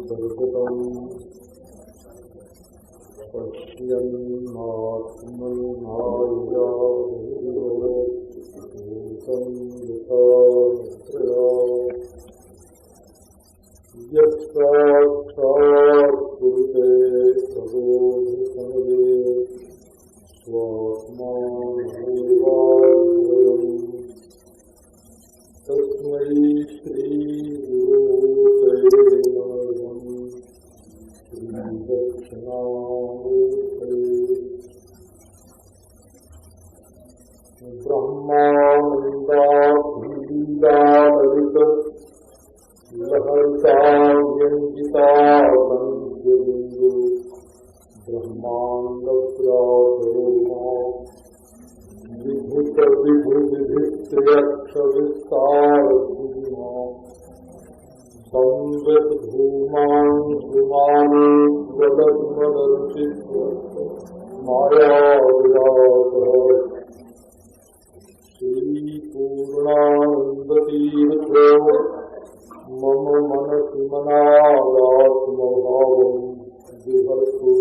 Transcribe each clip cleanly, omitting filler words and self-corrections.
सर्वतम् पश्यन्नात्मन्नाययाभूतं यथा यत्साक्षात् कुरुते तदोऽधिसमये स्वात्मानमेवाभयम् तस्मै श्रीगुरुते नमः श्रीदक्षिणामूर्तये ब्रह्मानन्दाललित लहरिताव्यञ्जितानन्द्यबिन्दु ब्रह्माण्डव्याकरोमा विभुतविभुविधित्रयक्षविस्तारभूमा संविद्भूमान् मायाविलासः श्रीपूर्णानन्दतीर्थो मम मनसि मनादात्मभावं विभर्तु।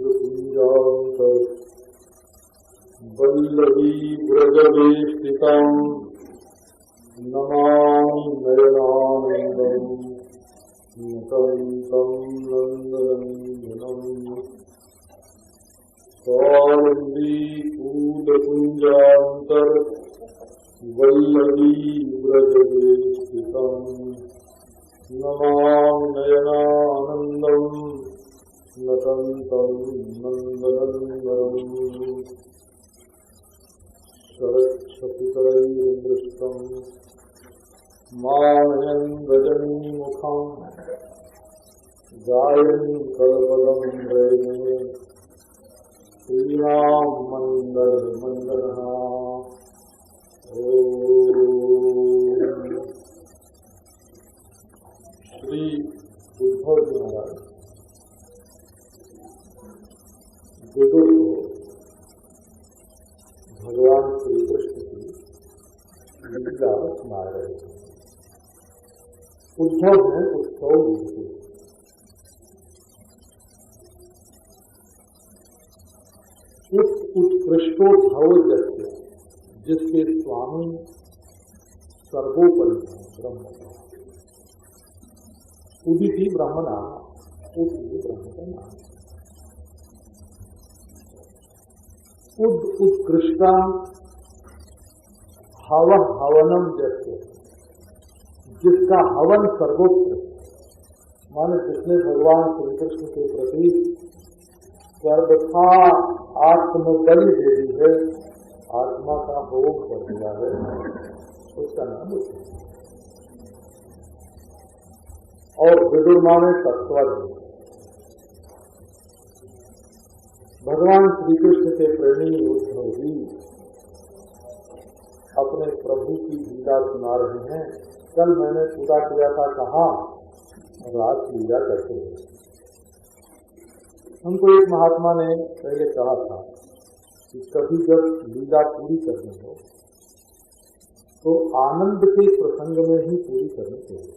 कुञ्जान्तर वल्लवी व्रजवेष्टितं नमामि नयनानन्दम् मुकरितं नन्दनन्दनम् कारुण्डीकूलकुञ्जान्तर वल्लवी व्रजवेष्टितं नमामि नयनानन्दम् नतन्तं नन्दनन्दनम् शरत्क्षपितरैर्दृष्टं मानयन् रजनीमुखं गायन् कल्पदं रैमे श्रीराम मण्डलमण्डलः। श्री उद्धव जी महाराज विदुर को भगवान श्री कृष्ण की लीला सुना रहे थे। उद्धव ने उत्सव लिखे। उस उत्कृष्टोद्धव जैसे जिसके स्वामी सर्वोपरि हैं ब्रह्म उदिति ब्रह्म नाम उदिति ब्रह्म का नाम उत्कृष्टा हव हवनम जैसे जिसका हवन सर्वोत्कृष्ट माने जिसने भगवान श्री कृष्ण के प्रति सर्वथा आत्मबलि दे दी है, आत्मा का भोग कर दिया है, उसका नाम है। और विदुर माने तत्वज्ञ भगवान श्री कृष्ण के प्रेमी उद्धव जी अपने प्रभु की लीला सुना रहे हैं। कल मैंने पूरा किया था कहा रात लीला करते हैं। हमको एक महात्मा ने पहले कहा था कि कभी जब लीला पूरी करनी हो तो आनंद के प्रसंग में ही पूरी करनी चाहिए,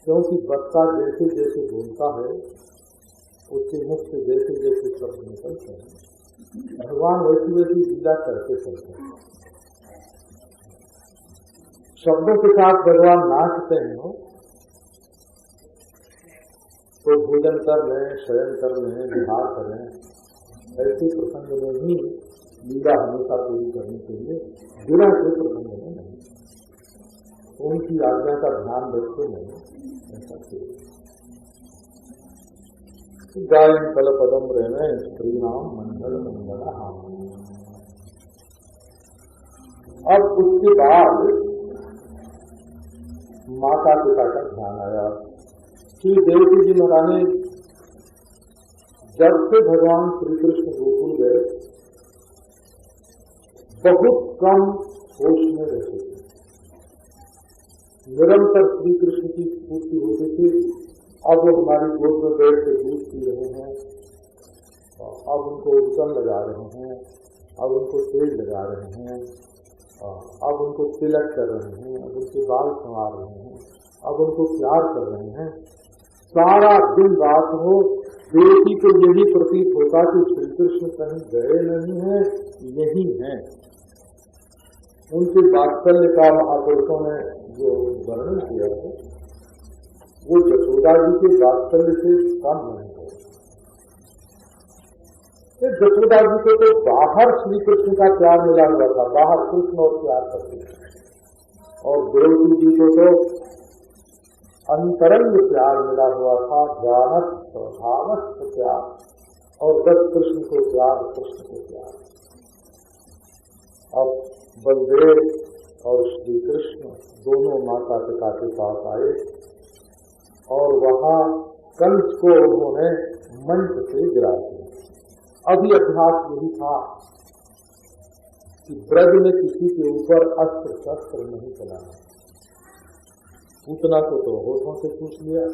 क्योंकि वक्ता जैसे जैसे बोलता है उसके मुख से जैसे जैसे शब्द निकलते हैं भगवान वैसी वैसी लीला करते चलते हैं। शब्दों के साथ भगवान नाचते हैं तो भोजन कर लें, शयन कर लें, विहार करें, ऐसे प्रसंग में ही लीला हमेशा पूरी करनी चाहिए, बिना के प्रसंग में नहीं। उनकी आज्ञा का ध्यान रखते नहीं ऐसा चाहिए। गायन कलपदम रहने श्रीराम मंगल मंगल। अब उसके बाद माता पिता का ध्यान आया। श्री देवकी जी महारानी जब से भगवान श्री कृष्ण गोकुल गए बहुत कम होश में रहते थे, निरंतर श्री कृष्ण की स्फूर्ति होती थी। अब वो हमारी गोद में बैठ के दूध पी रहे हैं, अब उनको उड़कन लगा रहे हैं, अब उनको तेल लगा रहे हैं, अब उनको तिलक कर रहे हैं, अब उनके बाल संवार रहे हैं, अब उनको प्यार कर रहे हैं। सारा दिन रात हो बेटी को यही प्रतीत होता कि श्री कृष्ण कहीं गए नहीं हैं, यही हैं। उनके वात्सल्य का महापुरुषों ने जो वर्णन किया है वो यशोदा जी के वात्सल्य से कम नहीं है। यशोदा जी को तो बाहर श्री कृष्ण का प्यार मिला हुआ था, बाहर कृष्ण और प्यार करते थे, और देवकी जी को तो अंतरंग प्यार मिला हुआ था, ज्ञानस्थ भावस्थ प्यार, और बस कृष्ण को प्यार, कृष्ण को प्यार। अब बलदेव और श्री कृष्ण दोनों माता पिता के पास आए और वहां कंस को उन्होंने मंच से गिरा दिया। अभी अभ्यास यही था कि ब्रज में किसी के ऊपर अस्त्र शस्त्र नहीं चलाना। उतना तो होठों से पूछ लिया,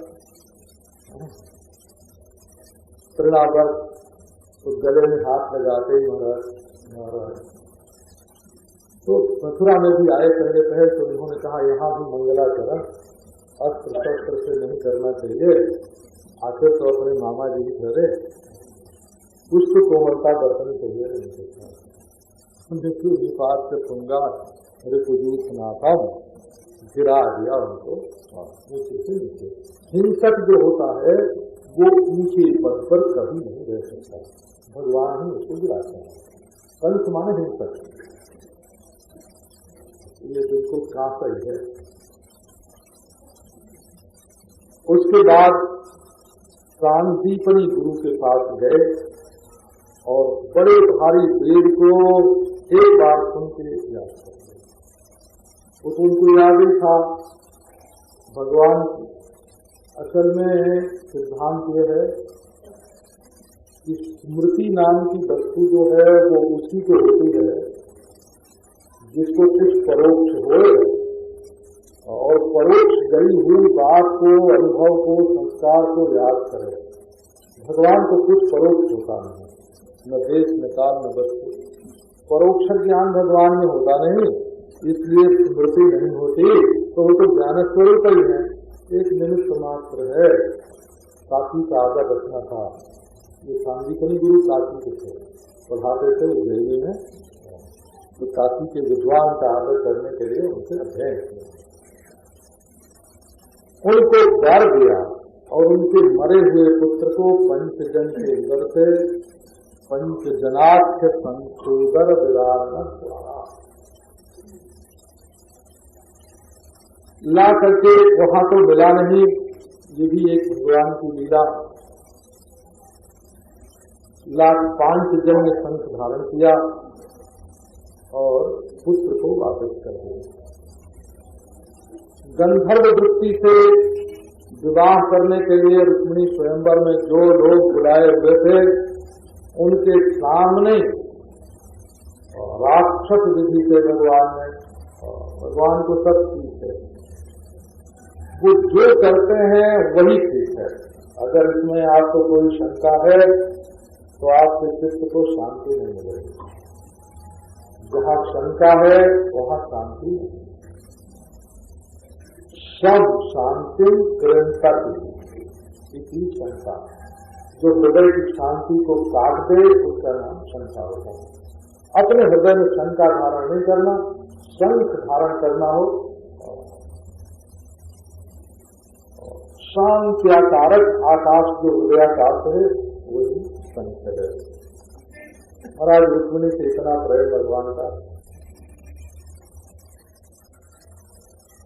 तृणावर तो गले में हाथ लगाते ही महाराज। तो मथुरा में भी आए पहले तो उन्होंने कहा यहाँ भी मंगलाचरण अस्त्र शस्त्र से नहीं करना चाहिए, आखिर तो अपने मामा जी ही ठहरे, कुछ तो कोमलता बरतनी चाहिए। नहीं देखा देखिए निपात से पुंगा रिपुजूत नाथम गिरा दिया उनको नीचे से नीचे। हिंसक जो होता है वो ऊंचे पद पर कभी नहीं रह सकता, भगवान ही उसको गिराते हैं। कंस माने हिंसक, ये बिल्कुल काफी है। उसके बाद सांदीपनी गुरु के पास गए और बड़े भारी वेद को एक बार सुन के याद कर लिया। वो तो उनको याद ही था भगवान की। असल में सिद्धांत ये है कि स्मृति नाम की वस्तु जो है वो उसी को होती है जिसको कुछ परोक्ष हो, और परोक्ष गई हुई बात को, अनुभव को, संस्कार को याद करे। भगवान को कुछ परोक्ष होता नहीं, न देश न काल न वस्तु। परोक्ष ज्ञान भगवान में होता नहीं, इसलिए स्मृति नहीं होती, तो वो तो ज्ञान स्वरूप ही है, एक निमित्त मात्र है। काशी का आगा रखना था, ये सांदीपनी गुरु काशी के थे, पढ़ाते थे उज्जैनी में, तो काशी के विद्वान का आदर करने के लिए उनसे अध्ययन किया। उनको डर दिया और उनके मरे हुए पुत्र को पंचजन के अंदर से पंचजनाख्य संशोधर विदारण द्वारा ला करके वहां तो मिला नहीं। ये भी एक भगवान की लीला। पांचजन्य शंख धारण किया और पुत्र को वापस कर दिया। गंधर्व वृत्ति से विवाह करने के लिए रुक्मिणी स्वयंवर में जो लोग बुलाए हुए थे उनके सामने राक्षस विधि से भगवान को सब ठीक है, वो जो करते हैं वही ठीक है। अगर इसमें आपको कोई शंका है तो आपके चित्त को शांति नहीं मिलेगी। जहाँ शंका है वहाँ शांति नहीं। सब शांति कृंतक इसी शंका, जो हृदय की शांति को काट दे उसका नाम शंका होता है। अपने हृदय में शंका धारण नहीं करना, शंख धारण करना हो। शांत्याकारक आकाश जो हृदयाकाश है वही शंख है। महाराज रुक्मिणी से इतना प्रेम भगवान का,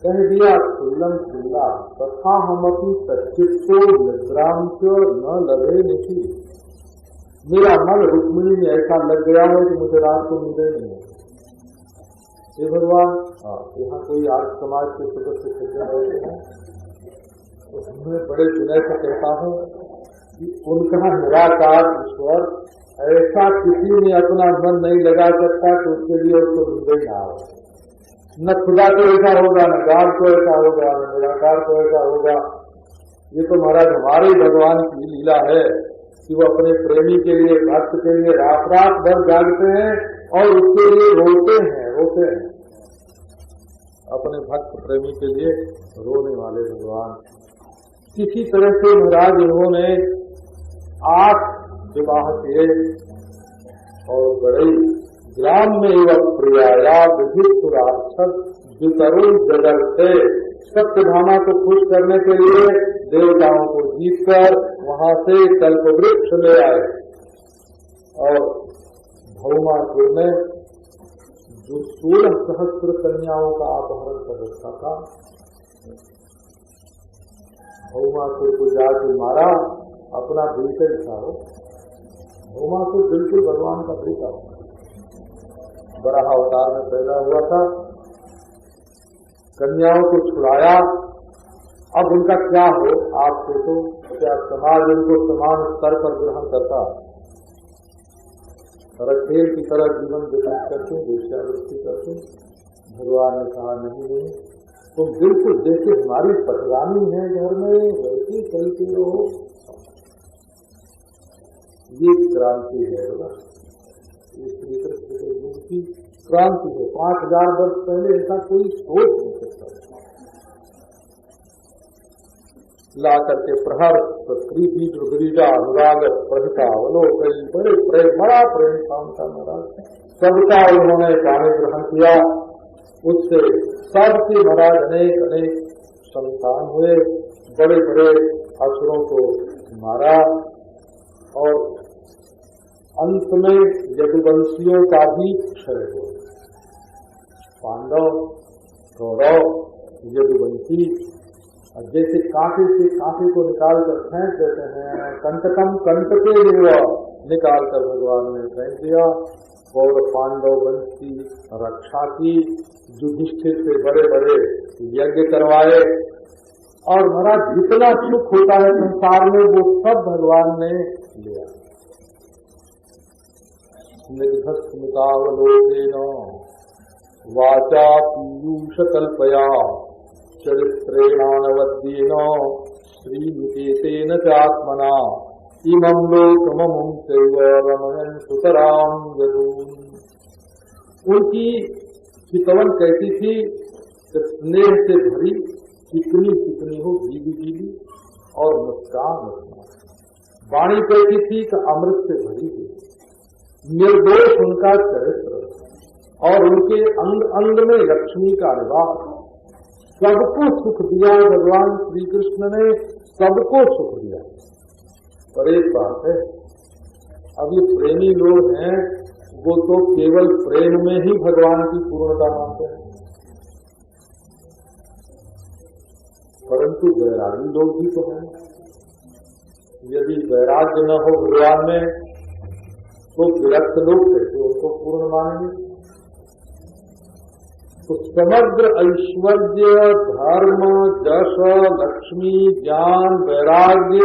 कह दिया खुल्लम खुल्ला तथा हम अपनी सचित्तो निद्राम न लगे नहीं। मेरा मन रुक्मिणी में ऐसा लग गया है कि मुझे रात को नींद नहीं है। हे भगवान, यहाँ कोई आज समाज के सदस्य सज्जन रहते हैं तो मैं बड़े विनय से कहता हूँ कि उनका निराकार ईश्वर ऐसा किसी में अपना मन नहीं लगा सकता कि उसके लिए उसको नींद ही ना हो। न खुदा को ऐसा होगा, न गाड़ को ऐसा होगा, न निराकार को ऐसा होगा। ये तो महाराज हमारे भगवान की लीला है कि वो अपने प्रेमी के लिए, भक्त के लिए रात रात भर जागते हैं और उसके लिए रोते हैं। अपने भक्त प्रेमी के लिए रोने वाले भगवान। किसी तरह से महाराज इन्होंने 8 विवाह किए और बड़े ग्राम में एवं प्रियाया विधिपुराक्षक वितरुण जगत से सत्यभामा को खुश करने के लिए देवताओं को जीतकर वहां से कल्पवृक्ष ले आए और भौमासुर ने जो 16 सहस्त्र कन्याओं का अपहरण कर रखा था, भौमासुर को जाके मारा। अपना बेटा ही था वो। भौमासुर बिल्कुल भगवान का बेटा था, बराह अवतार में पैदा हुआ था। कन्याओं को छुड़ाया। अब उनका क्या हो आप सोचो, क्या समाज उनको समान स्तर पर ग्रहण करता? रखेल की तरह जीवन व्यतीत करते, वेश्यावृत्ति करते। भगवान ने कहा नहीं, तुम बिल्कुल जैसे हमारी पटरानी है घर में वैसे चलते रहो। ये क्रांति है बोला, श्री कृष्ण के युग की क्रांति है। 5000 वर्ष पहले ऐसा कोई सोच नहीं सकता। ला करके प्रहर गिरिजा अनुराग प्रहितावलो बड़े प्रेम, बड़ा प्रेम था उनका महाराज। सबका उन्होंने पानी ग्रहण किया। उससे सबके महाराज अनेक अनेक संतान हुए, बड़े बड़े असुरों को मारा और अंत में यदुवंशियों का भी क्षय हुआ। पांडव, कौरव, यदुवंशी जैसे कांटे से कांटे को निकाल कर फेंक देते हैं, कंटकम कंटके निकाल कर भगवान ने फेंक दिया। और पांडव वंश की रक्षा की, युधिष्ठिर से बड़े बड़े यज्ञ करवाए और महाराज जितना सुख होता है संसार में वो सब भगवान ने लिया। स्निग्धस्मितावलोकेन वाचा पीयूष कल्पया चरित्रेणानवद्येन श्रीनिकेतेन चात्मना इमं लोकममुं चैव रमयन् सुतरां यदून्। उनकी चितवन कैसी थी? स्नेह से भरी, चिकनी चिकनी हो, गीली गीली और मुस्कान मुस्कान। वाणी कैसी थी? कि अमृत से भरी थी। निर्दोष उनका चरित्र और उनके अंग अंग में लक्ष्मी का निवास। सबको सुख दिया भगवान श्री कृष्ण ने, सबको सुख दिया। पर एक बात है, अब ये प्रेमी लोग हैं वो तो केवल प्रेम में ही भगवान की पूर्णता मानते हैं, परंतु वैरागी लोग भी तो हैं। यदि वैराग्य न हो भगवान में तो विरक्त लोग कैसे उनको पूर्ण मानेंगे? तो समग्र ऐश्वर्य, धर्म, जश, लक्ष्मी, ज्ञान, वैराग्य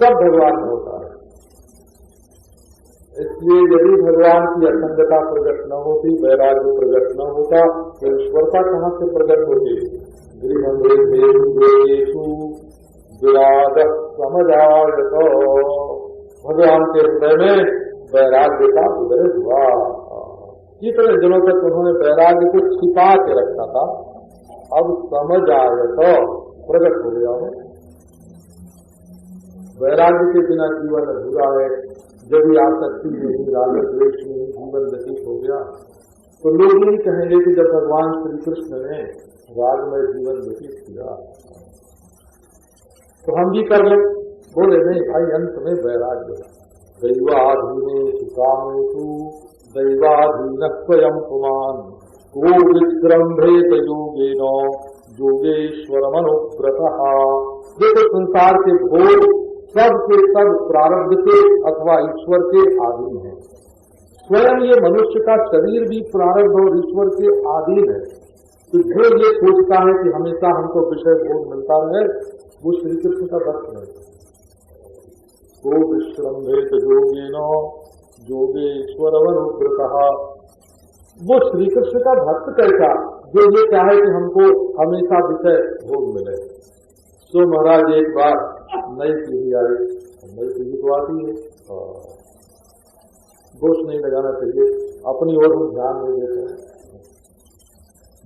सब भगवान में होता है। इसलिए यदि भगवान की असंगता प्रकट न होती, वैराग्य प्रकट न होता तो ईश्वरता कहाँ से प्रकट होती? गृहेषु विराग समजायत। भगवान के हृदय में वैराग्य का उदय हुआ। जितने दिनों तक उन्होंने वैराग्य को छिपा के रखा था, अब समझ आए तो प्रकट हो गया है। वैराग्य के बिना जीवन अधूरा है। जब भी आसक्ति नहीं, राग द्वेष नहीं, जीवन व्यतीत हो गया तो लोग नहीं कहेंगे कि जब भगवान श्री कृष्ण ने राग में जीवन व्यतीत किया तो हम भी कर लें। बोले नहीं भाई, अंत में वैराग्य। दैवाधीने सुकामेषु दैवाधीन स्वयं पुमान को विक्रम्भेत योगेन योगेश्वरमनुव्रतः। देखो संसार के भोग सब के सब प्रारब्ध के अथवा ईश्वर के अधीन है। स्वयं ये मनुष्य का शरीर भी प्रारब्ध और ईश्वर के अधीन है। तो जो ये सोचता है कि हमेशा हमको विषय भोग मिलता रहे, वो श्री कृष्ण का भक्त है। को विश्रम्भेत योगेन योगेश्वरमनुव्रतः। वो श्री कृष्ण का भक्त कैसा, जो ये चाहे कि हमको हमेशा विषय भोग मिले। तो महाराज एक बार नई पीढ़ी आई, नई पीढ़ी तो आती है, दोष नहीं लगाना चाहिए, अपनी ओर हम ध्यान नहीं देते हैं।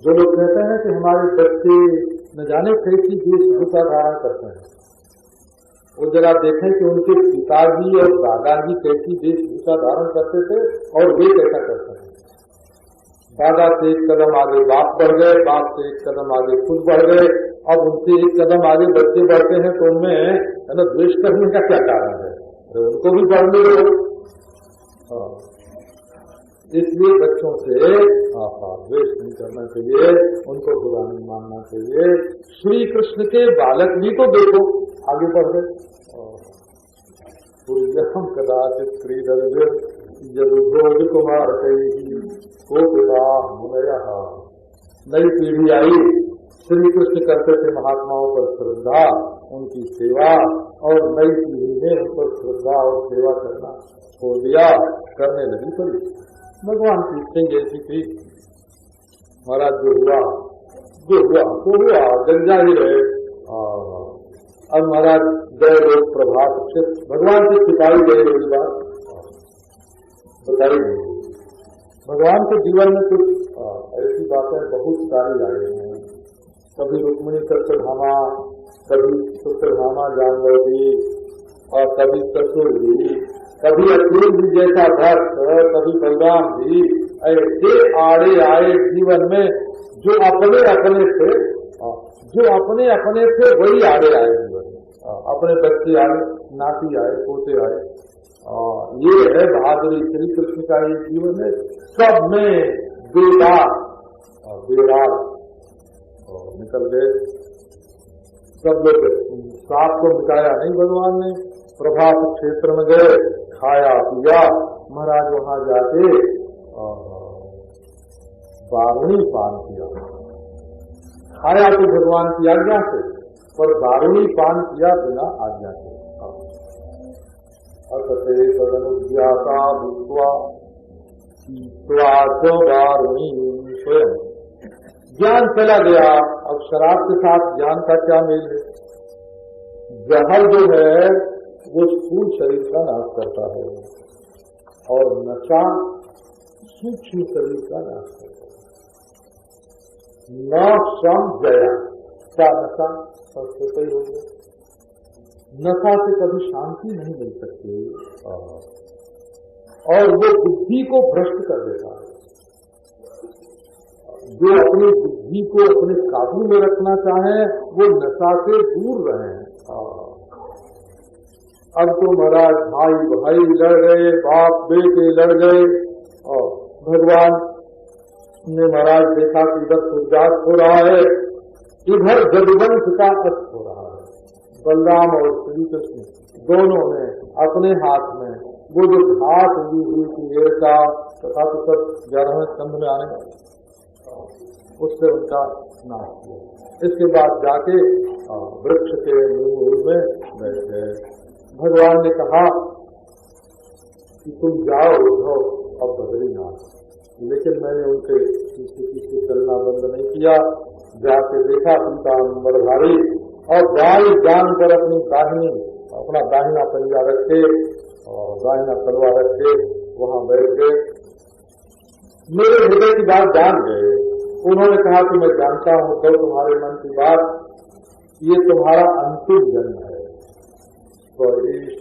जो लोग कहते हैं कि हमारे बच्चे न जाने कैसी वेशभूषा धारण करते हैं, वो जरा देखें कि उनके पिताजी और दादाजी कैसी वेशभूषा धारण करते थे और वे कैसा करते हैं। दादा से एक कदम आगे बाप बढ़ गए, बाप से एक कदम आगे खुद बढ़ गए, अब उनसे एक कदम आगे बच्चे बढ़ते हैं, तो उनमें है ना द्वेष करने का क्या कारण है? तो उनको भी बढ़ने दो। इसलिए बच्चों से द्वेष नहीं करना चाहिए, उनको बुरा नहीं मानना चाहिए। श्री कृष्ण के बालक भी तो देखो आगे बढ़ गए। पूर्वम कदाचित क्रीडर्भिर यदुभोज कुमार कई को पिता मुनया। नई पीढ़ी आई, श्री कृष्ण करते थे महात्माओं पर श्रद्धा, उनकी सेवा, और नई पीढ़ी ने उन पर श्रद्धा और सेवा करना छोड़ दिया, करने लगी पड़ी। भगवान की इच्छा जैसी थी, महाराज जो हुआ तो हुआ, गंजा ही रहे। अब महाराज गए लोग प्रभात, भगवान से छिपाई गई रोज बात बताई गई। भगवान के जीवन में कुछ ऐसी बातें बहुत सारी आई हैं। कभी रुक्मिणी सत्यभामा, कभी सत्यभामा जानवती, और कभी ससुर जी, कभी अर्जुन जी जैसा भक्त, कभी बलराम जी, ऐसे आड़े आए जीवन में जो अपने अपने थे वही आड़े आए जीवन में। अपने बच्चे आए, नाती आए, पोते आए। ये है बहादुरी श्री कृष्ण का। ये जीवन में सब में बेदार निकल गए। सब लोग सांप को मिटाया नहीं भगवान ने। प्रभात क्षेत्र में गए, खाया पिया, महाराज वहां जाके बारुणी पान किया। खाया तो भगवान की आज्ञा से, पर बारुणी पान किया बिना आज्ञा के। अतते तदनुज्ञाता भूत्वा बारुणी स्वयं। ज्ञान चला गया। अब शराब के साथ ज्ञान का क्या मेल है? जहर जो है वो स्थूल शरीर का नाश करता है, और नशा सूक्ष्म शरीर का नाश करता है। न श्रम जया, क्या नशा संस्कृत ही हो गया। नशा से कभी शांति नहीं मिल सकती, और वो बुद्धि को भ्रष्ट कर देता है। जो अपनी बुद्धि को अपने काबू में रखना चाहे वो नशा से दूर रहें। अब तो महाराज भाई लड़ गए, बाप बेटे लड़ गए, और भगवान ने महाराज देखा कि इधर सूर्यास्त हो रहा है, इधर जदुवंश का अस्त हो रहा है। बलराम और श्री कृष्ण दोनों ने अपने हाथ में वो जो घास ली हुई थी का तथा तो सब 11वें स्कंध में आने वाले, उससे उनका नाश किया। इसके बाद जाके वृक्ष के मूल में बैठे। भगवान ने कहा कि तुम जाओ उद्धव अब बद्रीनाथ, लेकिन मैंने उनके पीछे चलना बंद नहीं किया। जाके देखा पीताम्बर भारी, और दाई जान पर अपना दाहिना पंजा रखे और दाहिना तलवार रखे वहां बैठ गए। मेरे हृदय की बात जान गए। उन्होंने कहा कि मैं जानता हूं तो तुम्हारे मन की बात, ये तुम्हारा अंतिम जन्म है। स्वदेश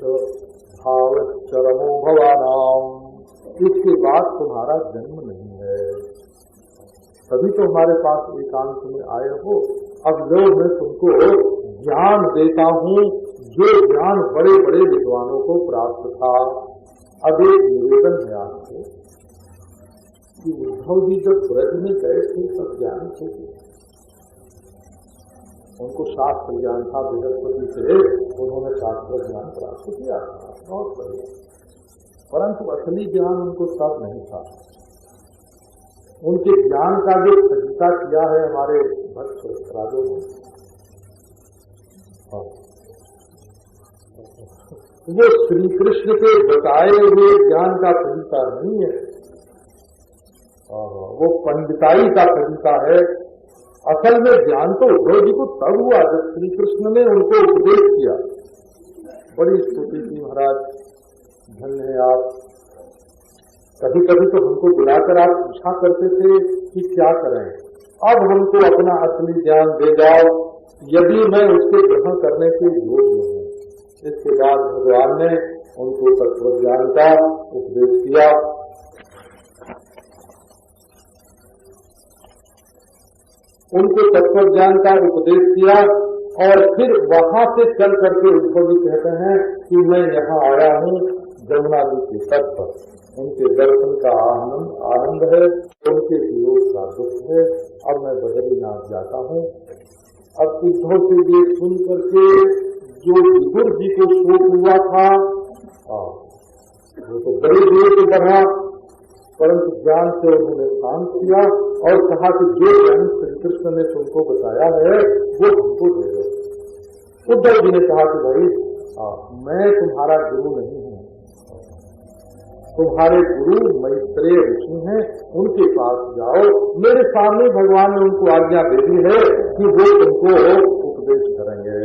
भाव चरमो भवानाम, इसके बाद तुम्हारा जन्म नहीं है। तभी तो हमारे पास एकांत में आए हो। अब लो मैं तुमको ज्ञान देता हूँ, जो ज्ञान बड़े बड़े विद्वानों को प्राप्त था। अब एक निवेदन है आपको कि उद्धव जी जब ब्रज में गए थे तब ज्ञान थे, उनको शास्त्र ज्ञान था, बृहस्पति से उन्होंने शास्त्र ज्ञान प्राप्त किया था, बहुत बढ़िया। परंतु असली ज्ञान उनको तब नहीं था। उनके ज्ञान का जो सहिता किया है हमारे भक्त राजों ने, वो श्री कृष्ण के बताए हुए ज्ञान का सहिता नहीं है, वो पंडिताई का सहिता है। असल में ज्ञान तो उद्धव जी को तब हुआ जब श्री कृष्ण ने उनको उपदेश किया। बड़ी स्तुति की महाराज, धन्य है आप। कभी कभी तो हमको बुलाकर आप पूछा करते थे कि क्या करें, अब हमको अपना असली ज्ञान दे जाओ यदि मैं उसके ग्रहण करने के योग्य हूँ। इसके बाद भगवान ने उनको तत्व ज्ञान का उपदेश किया। उनको तत्व ज्ञान का उपदेश किया और फिर वहां से चल करके उद्धव जी कहते हैं कि मैं यहाँ आया हूँ जमुना जी के तट पर। उनके दर्शन का आनंद है, उनके वियोग का दुख है। अब मैं बद्रीनाथ जाता हूँ। अब उद्धव से ये सुन करके जो विदुर जी को शोक हुआ था वो तो बड़े दूर से बढ़ा, परंतु ज्ञान से उन्होंने शांत किया और कहा कि जो ज्ञान श्री कृष्ण ने तुमको बताया है वो हमको दे दो। उद्धव जी ने कहा कि भाई मैं तुम्हारा गुरु नहीं हूँ, तुम्हारे गुरु मैत्रेय ऋषि हैं, उनके पास जाओ। मेरे सामने भगवान ने उनको आज्ञा दे दी है कि वो तुमको उपदेश करेंगे।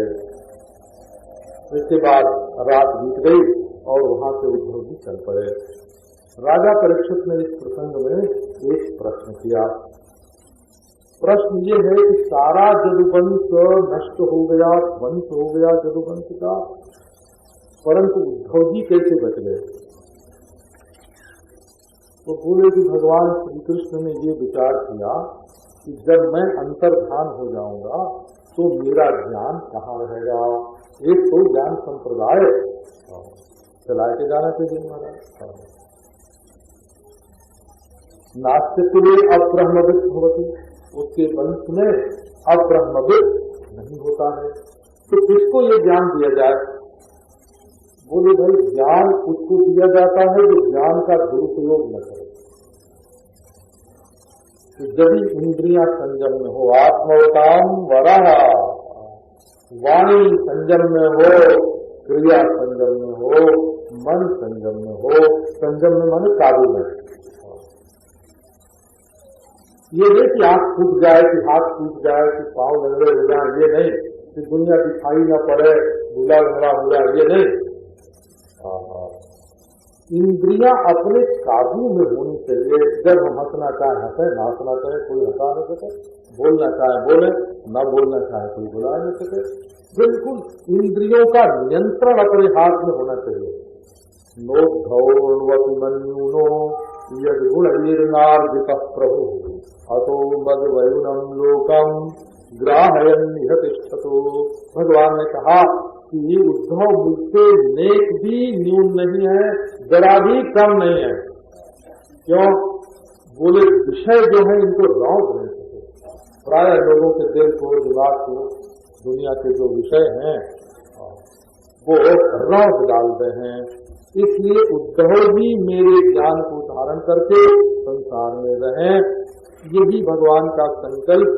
इसके बाद रात बीत गई और वहां से उद्धव जी चल पड़े। राजा परीक्षित ने इस प्रसंग में एक प्रश्न किया। प्रश्न ये है कि सारा जदुवंश नष्ट हो गया, ध्वंस हो गया जदुवंश का, परंतु उद्धव जी कैसे बच गए? तो बोले कि भगवान श्री कृष्ण ने ये विचार किया कि जब मैं अंतर्धान हो जाऊंगा तो मेरा ज्ञान कहाँ रहेगा। एक तो ज्ञान संप्रदाय चला के जाना चाहिए महाराज। नास्तिक के लिए अब्रह्मविद होती, उसके वंश में अब्रह्मविद नहीं होता है। तो किसको ये ज्ञान दिया जाए? बोले भाई ज्ञान उसको दिया जाता है जो ज्ञान का दुरुपयोग न करे। तो जब इंद्रियां संयम में हो, आत्मवताम वरा, वाणी संयम में हो, क्रिया संयम में हो, मन संयम में हो। संयम में मन काबू में। ये नहीं कि आंख टूट जाए, कि हाथ टूट जाए, कि पांव लंगड़े हो जाए, ये नहीं कि दुनिया दिखाई न पड़े, दूल्हा लंगड़ा हो जाए, ये नहीं। इंद्रियां अपने काबू में होनी चाहिए। जब हम हंसना चाहे हंसे, नाचना चाहे कोई हंसा नहीं सके, बोलना चाहे बोले, न बोलना चाहे कोई बुला नहीं सके। बिल्कुल इंद्रियों का नियंत्रण अपने हाथ में होना चाहिए। नोद्धौर्वतिमन्यूनो यद्गुणैर्नार्जित प्रभु अतो मद्वयुनम लोकम ग्राहयन्निह तिष्ठतो। भगवान ने कहा कि ये उद्धव मुझसे नेक भी न्यून नहीं है, जरा भी कम नहीं है। क्यों? बोले विषय जो है इनको रौंद नहीं सके। प्राय लोगों के दिल को, दिमाग को, दुनिया के जो विषय हैं वो रौंद डालते हैं। इसलिए उद्धव भी मेरे ज्ञान को धारण करके संसार में रहें, यही भगवान का संकल्प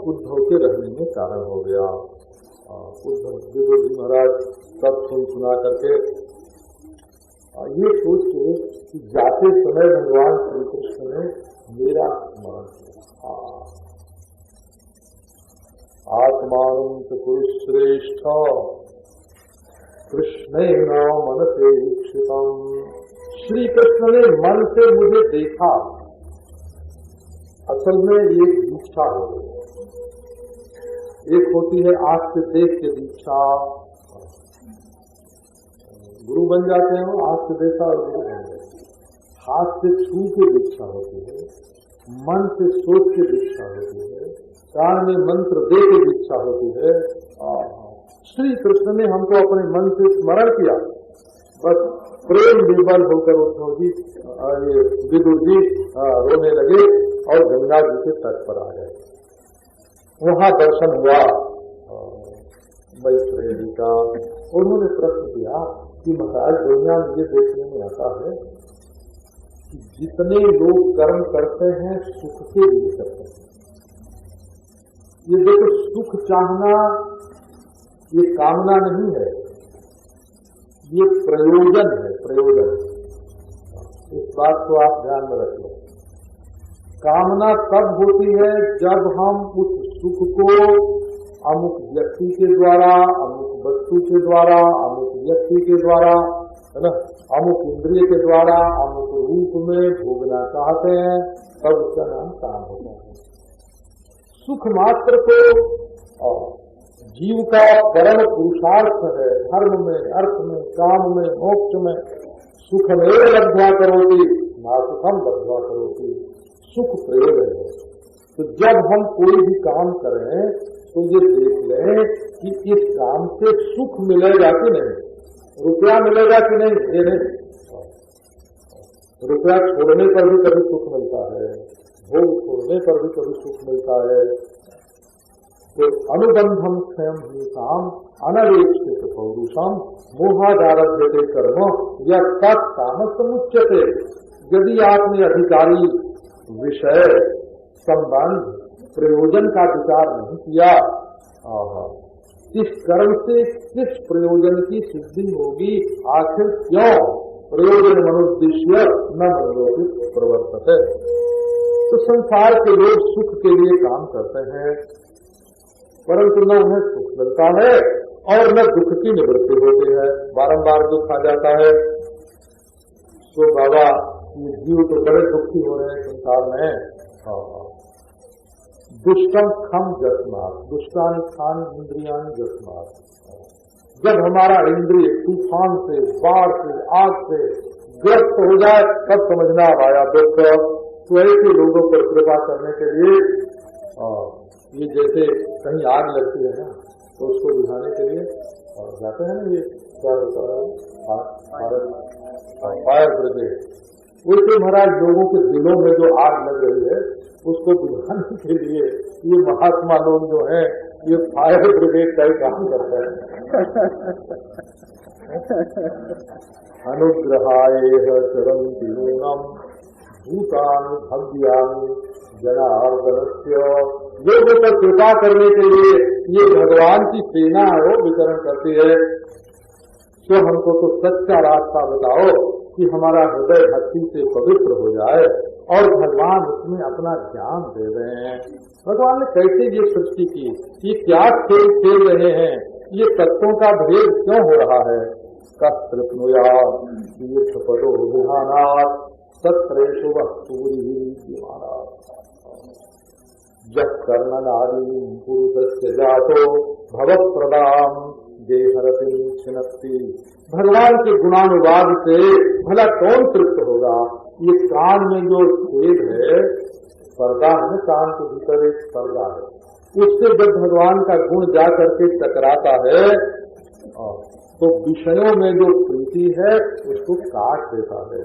उद्धव के रहने में कारण हो गया। उद्धव जी महाराज सब सुना करके ये सोच के कि जाते समय भगवान श्री कृष्ण ने मेरा स्मरण किया। आत्मानं च कुरु श्रेष्ठ कृष्णेन मनसे ईक्षितम्। श्री कृष्ण ने मन से मुझे देखा। असल में ये दीक्षा हो गई। एक होती है आंख से देख के दीक्षा, गुरु बन जाते हैं, आंख से देखा और गुरु बन जाते। हाथ से छू के दीक्षा होती है, मन से सोच के दीक्षा होती है, कान में मंत्र दे के दीक्षा होती है। श्री कृष्ण ने हमको अपने मन से स्मरण किया, बस प्रेम विबल होकर उद्धव जी, ये विदुर जी रोने लगे और गंगा जी के तट पर आ गए। वहां दर्शन हुआ मैत्रेय जी का। उन्होंने प्रश्न किया कि महाराज दुनिया में ये देखने में आता है कि जितने लोग कर्म करते हैं सुख के लिए करते हैं। ये देखो, सुख चाहना ये कामना नहीं है, ये प्रयोजन है, प्रयोजन। इस बात को आप ध्यान में रखिए। कामना तब होती है जब हम उस सुख को अमुक व्यक्ति के द्वारा, अमुक वस्तु के द्वारा, अमुक व्यक्ति के द्वारा, है ना, अमुक इंद्रिय के द्वारा अमुक रूप में भोगना चाहते हैं, तब उसका नाम काम होता है। सुख मात्र को जीव का परम पुरुषार्थ है। धर्म में, अर्थ में, काम में, मोक्ष में सुखमेव लब्ध्वा करोति ना सुखम लब्ध्वा करोति। सुख प्रयोजन है। तो जब हम कोई भी काम करें तो ये देख लें कि इस काम से सुख मिलेगा कि नहीं, रुपया मिलेगा कि नहीं। ये नहीं, रुपया छोड़ने पर भी कभी सुख मिलता है, भोग छोड़ने पर भी कभी सुख मिलता है। तो अनुबंधम स्वयं हिंसाम अनवेक्षित पौरुषम मोहादारभ्यते कर्म या तत्कामस मुच्यते। यदि आपने अधिकारी, विषय, संबंध, प्रयोजन का विचार नहीं किया, इस कर्म से किस प्रयोजन की सिद्धि होगी, आखिर क्यों प्रयोजन मनुद्देश्य न मनोरथित प्रवर्तते। तो संसार के लोग सुख के लिए काम करते हैं, परंतु न उन्हें सुख मिलता है और न दुख की निवृत्ति होती है। बारंबार दुख आ जाता है। तो बाबा ये जीव तो बड़े दुखी हो रहे हैं संसार में। दुष्टम खम जस्मात, दुष्टान खान इंद्रियान जस्मात। जब हमारा इंद्रिय तूफान से, बाढ़ से, आग से ग्रस्त हो जाए तब समझना आया दुख। तो ऐसे लोगों पर कृपा करने के लिए ये जैसे कहीं आग लगती है ना, तो उसको बुझाने के लिए जाते हैं ना, ये क्या होता है फायर ब्रिगेड। वैसे महाराज लोगों के दिलों में जो आग लग रही है उसको बुझाने के लिए ये महात्मा लोग जो हैं ये फायर ब्रिगेड का ही काम करते हैं। अनुग्रहाय चरन्ति नूनम भूतानि भव्यानि जनार्दनस्य। लोगों पर कृपा करने के लिए ये भगवान की सेना है, वो विचरण करती है। तो हमको तो सच्चा रास्ता बताओ कि हमारा हृदय भक्ति से पवित्र हो जाए और भगवान उसमें अपना ज्ञान दे रहे हैं। भगवान ने कैसे ये सृष्टि की, ये क्या खेल खेल रहे हैं, ये तत्वों का भेद क्यों हो रहा है। कस्त्रिप्नुया तीर्थपदो विधानात् सत्रेषु वस्तूरि महाराज। जब कर्णनारी पुरुषस्य जातो भवप्रदाम देहरतिं छिनत्ति। भगवान के गुणानुवाद से भला कौन तृप्त होगा। ये कान में जो छेद है, पर्दा है ना, कान के भीतर एक पर्दा है, उससे जब भगवान का गुण जा करके टकराता है तो विषयों में जो प्रीति है उसको काट देता है।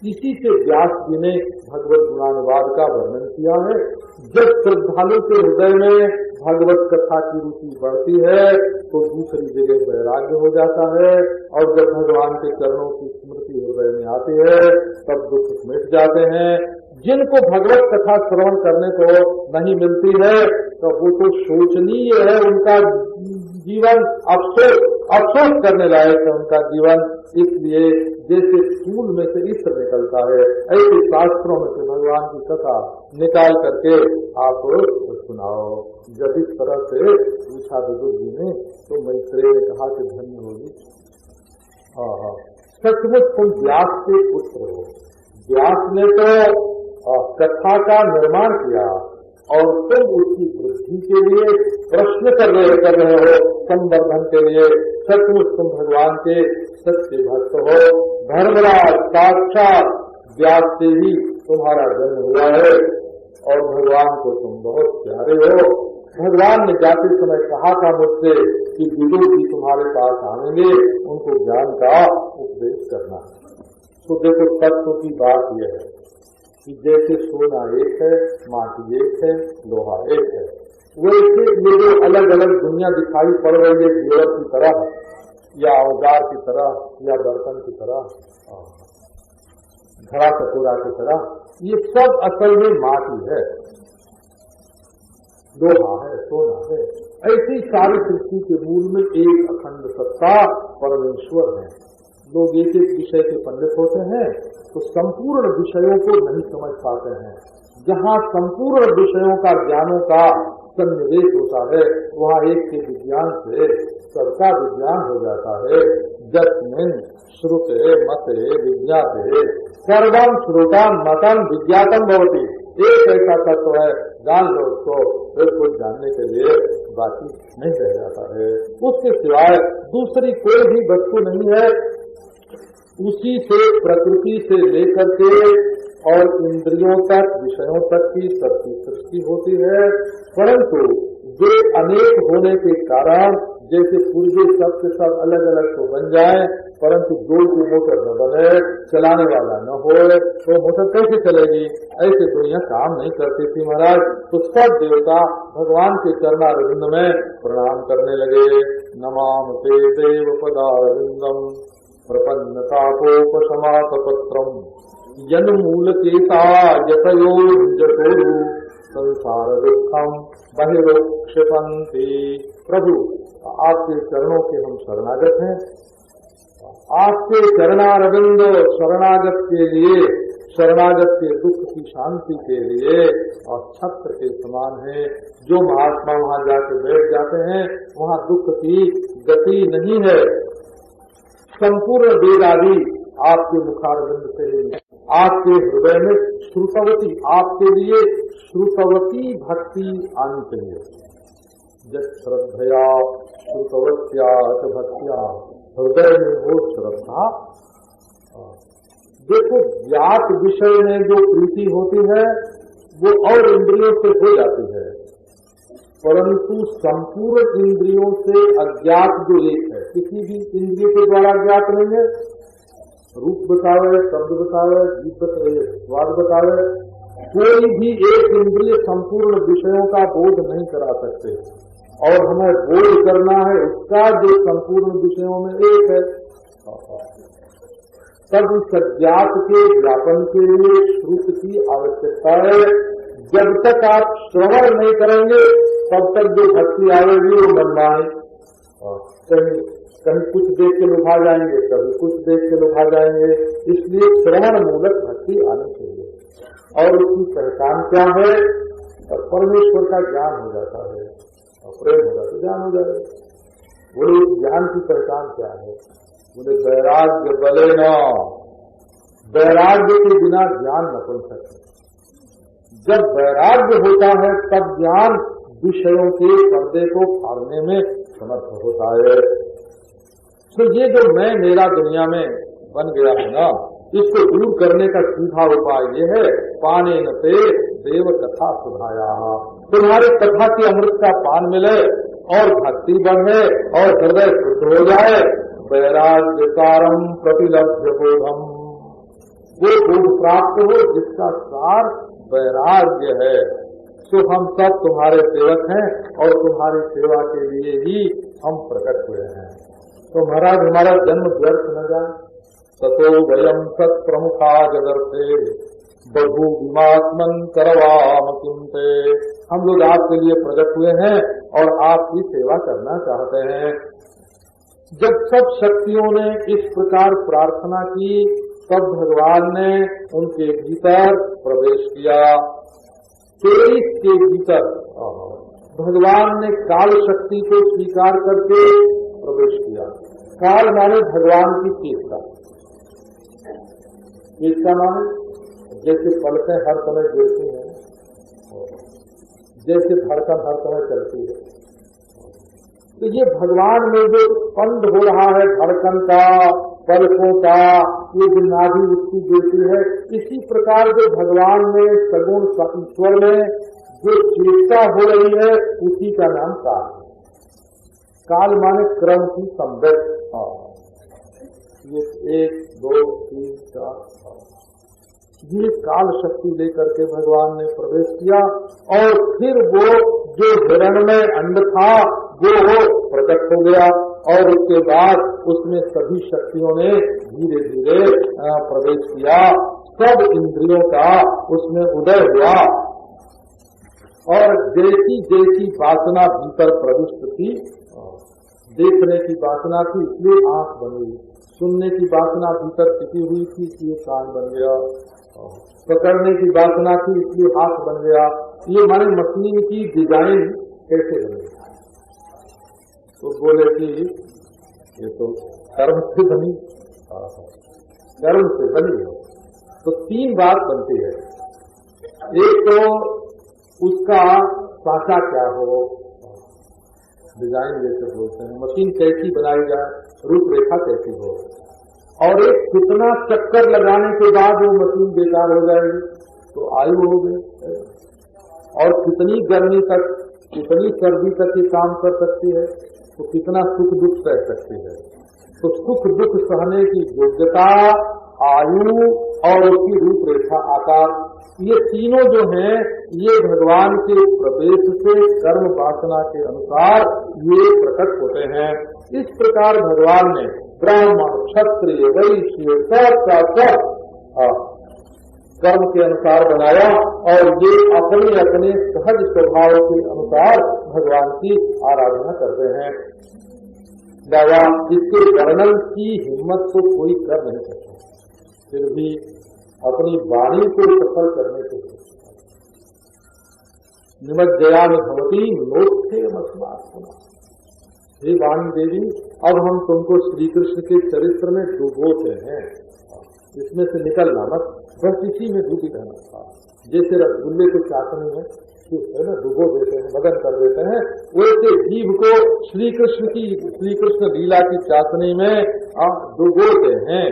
इसी से व्यास जी ने भगवत गुणानुवाद का वर्णन किया है। जब श्रद्धालु के हृदय में भगवत कथा की रुचि बढ़ती है तो दूसरी जगह वैराग्य हो जाता है, और जब भगवान के चरणों की स्मृति हृदय में आती है तब दुख मिट जाते हैं। जिनको भगवत कथा श्रवण करने को नहीं मिलती है तो वो तो शोचनीय है, उनका जीवन अफसोस करने लायक है उनका जीवन। इसलिए जैसे फूल में से इत्र निकलता है, ऐसे शास्त्रों में से भगवान की कथा निकाल करके आप सुनाओ। जब इस तरह से पूछा विदुर जी ने तो मैत्रेय ने कहा कि धन्य होगी, सचमुच तुम व्यास के पुत्र हो। व्यास ने तो कथा का निर्माण किया और तुम उसकी वृद्धि के लिए प्रश्न कर रहे हो, संवर्धन के लिए। सचमुच तुम भगवान के सच्चे भक्त हो। धर्मराज साक्षात व्यास से ही तुम्हारा जन्म हुआ है और भगवान को तुम बहुत प्यारे हो। भगवान ने जाते समय कहा था मुझसे कि विदुर जी तुम्हारे पास आएंगे, उनको ज्ञान का उपदेश करना। तो देखो तत्व की बात यह है कि जैसे सोना एक है, माटी एक है, लोहा एक है, वैसे ये जो अलग अलग दुनिया दिखाई पड़ रही है जेवर की तरह या औजार की तरह या बर्तन की तरह, घड़ा कटोरा की तरह, ये सब असल में माटी है, लोहा है, सोना है। ऐसी सारी सृष्टि के मूल में एक अखंड सत्ता परमेश्वर है। लोग एक एक विषय के पंडित होते हैं तो संपूर्ण विषयों को नहीं समझ पाते हैं। जहाँ संपूर्ण विषयों का ज्ञानों का सन्निवेश होता है वहाँ एक के विज्ञान से सबका विज्ञान हो जाता है। जस्मिन श्रुते मते विज्ञाते सर्वम श्रुतम मतम विज्ञातम भवति। एक ऐसा तत्व है, जान लो उसको, फिर कुछ जानने के लिए बाकी नहीं रह जाता है। उसके सिवाय दूसरी कोई भी वस्तु नहीं है। उसी से प्रकृति से लेकर के और इंद्रियों तक, विषयों तक की सबकी सृष्टि होती है। परंतु वे अनेक होने के कारण जैसे पूर्वे सब के सब अलग अलग तो बन जाए, परंतु दो की मोटर न बने, चलाने वाला न हो, तो मोटर कैसे चलेगी? ऐसे दुनिया काम नहीं करती थी महाराज। तो सब देवता भगवान के चरणारविंद में प्रणाम करने लगे। नमाम ते देव पदारविंदम प्रपन्नतापोपशमातपत्रम यन्मूल केता यतयो जटोरु संसार दुखम बहिरोक्षपन्ति। प्रभु, आपके चरणों के हम शरणागत हैं। आपके चरणारविंद शरणागत के लिए, शरणागत के दुख की शांति के लिए और छत्र के समान है। जो महात्मा वहाँ जाके बैठ जाते हैं वहाँ दुख की गति नहीं है। संपूर्ण वेद आदि आपके मुखारविंद से ही, आपके हृदय में श्रुतवती, आपके लिए श्रुतवती भक्ति आनी चाहिए। जब श्रद्धया श्रुतवत्या भक्तिया, हृदय में हो श्रद्धा। देखो, ज्ञात विषय में जो प्रीति होती है वो और इंद्रियों से हो जाती है, परंतु संपूर्ण इंद्रियों से अज्ञात जो एक है, किसी भी इंद्रिय के द्वारा ज्ञात नहीं है। रूप बतावे, शब्द बतावे, गीत बतावे, स्वाद बतावे, कोई भी एक इंद्रिय संपूर्ण विषयों का बोध नहीं करा सकते। और हमें बोध करना है उसका जो संपूर्ण विषयों में एक है। तब उस अज्ञात के ज्ञापन के लिए श्रुति की आवश्यकता है। जब तक आप श्रवण नहीं करेंगे तब तक जो भक्ति आएगी वो मनमानी, कहीं कुछ देख के लुभा जाएंगे, कभी कुछ देख के लुभा जाएंगे। इसलिए श्रवण मूलक भक्ति आनी चाहिए। और उसकी पहचान क्या है? परमेश्वर का ज्ञान हो जाता है और प्रेम होगा तो ज्ञान हो जाएगा। बोले ज्ञान की पहचान क्या है? बोले वैराग्य बले न, वैराग्य के बिना ज्ञान न बन सकते। जब वैराग्य होता है तब ज्ञान विषयों के पर्दे को फाड़ने में समर्थ होता है। तो ये जो मैं मेरा दुनिया में बन गया है ना, इसको दूर करने का सीधा उपाय ये है, पाने न ते देव कथा सुधाया। तुम्हारे कथा के अमृत का पान मिले और भक्ति बढ़े और हृदय शुद्ध हो जाए। वैराग्य सारम प्रतिलभ्य बोधम, वो बोध प्राप्त हो जिसका सार वैराग्य है। तो हम सब तुम्हारे सेवक हैं और तुम्हारी सेवा के लिए ही हम प्रकट हुए हैं। तो महाराज हमारा जन्म व्यर्थ न जाए। ततो वयम सत प्रमुखा जगर्थे बहु विमात्मन करवाम किंते। हम लोग आपके लिए प्रकट हुए हैं और आपकी सेवा करना चाहते हैं। जब सब शक्तियों ने इस प्रकार प्रार्थना की तब भगवान ने उनके भीतर प्रवेश किया। 23 के भीतर भगवान ने काल शक्ति को स्वीकार करके प्रवेश किया। काल माने भगवान की चेष्टा। चेष्टा माने जैसे पलकें हर समय गिरती हैं, जैसे धड़कन हर समय चलती है, तो ये भगवान में जो स्पंद हो रहा है धड़कन का, पलकों का, ये जो नाभि उसकी गिरती है, इसी प्रकार जो भगवान में सगुण ईश्वर में जो चेष्टा हो रही है उसी का नाम काल है। काल माने क्रम की संवृत्त। ये 1, 2, 3, 4 ये काल शक्ति लेकर के भगवान ने प्रवेश किया। और फिर वो जो हिरण में अंड था वो प्रकट हो गया और उसके बाद उसमें सभी शक्तियों ने धीरे धीरे प्रवेश किया। सब इंद्रियों का उसमें उदय हुआ और जैसी जैसी वासना भीतर प्रविष्ट थी, देखने की वासना थी इसलिए आंख बन गई, सुनने की वासना भीतर टिकी हुई थी इसलिए कान बन गया, पकड़ने की वासना थी इसलिए हाथ बन गया। ये माने मशीन की डिजाइन कैसे बनी? तो बोले कि ये तो कर्म से बनी, कर्म से बनी हो तो तीन बात बनती है। एक तो उसका साचा क्या हो, डिजाइन जैसे बोलते हैं, मशीन कैसी बनाई जाए, रूपरेखा कैसी हो, और एक कितना चक्कर लगाने के बाद वो मशीन बेकार हो जाएगी तो आयु हो गई, और कितनी गर्मी तक, कितनी सर्दी तक ये काम कर सकती है, तो कितना सुख दुख सह सकती है। तो सुख दुख सहने की योग्यता, आयु और उसकी रूपरेखा, आकार, ये तीनों जो हैं ये भगवान के प्रवेश से कर्म वासना के अनुसार ये प्रकट होते हैं। इस प्रकार भगवान ने ब्राह्मण, क्षत्रिय, वैश्य सब कर्म के अनुसार बनाया, और ये अपने अपने सहज स्वभाव के अनुसार भगवान की आराधना करते हैं। दादा इसके वर्णन की हिम्मत तो कोई कर नहीं सकता, फिर भी अपनी वाणी को सफल करने के लिए निमज्जयामि भवती नोत्थे मस्मात्मना। हे वाणी देवी, अब हम तुमको श्री कृष्ण के चरित्र में डुबोते हैं, इसमें से निकलना मत, बस इसी में डूबी रहना था। जैसे रसगुल्ले को चाशनी में है ना डुबो देते हैं, मगन कर देते हैं, वैसे जीव को श्री कृष्ण लीला की चाशनी में डुबोते हैं।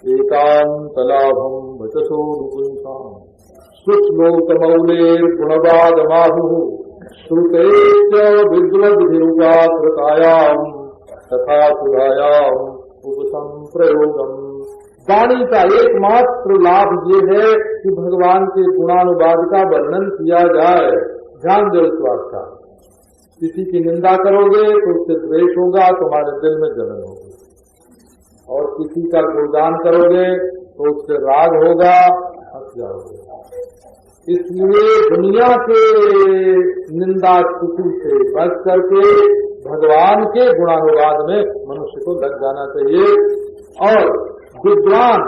एकांत लाभम वचसो नुपुंसाम सुश्लोकमौलेर गुणवाद माहु श्रुतेश्च विद्वद्भिरुगाकृतायाम तथा सुधायाम उपसंप्रयोगम। वाणी का एकमात्र लाभ ये है कि भगवान के गुणानुवाद का वर्णन किया जाए। ध्यान दो इस बात का, किसी की निंदा करोगे तो उससे द्वेष होगा, तुम्हारे दिल में जलन होगी, और किसी का गुणगान करोगे तो उससे राग होगा, हंस जाओगे। इसलिए दुनिया के निंदा स्तुति से बच करके भगवान के गुणानुवाद में मनुष्य को लग जाना चाहिए, और विद्वान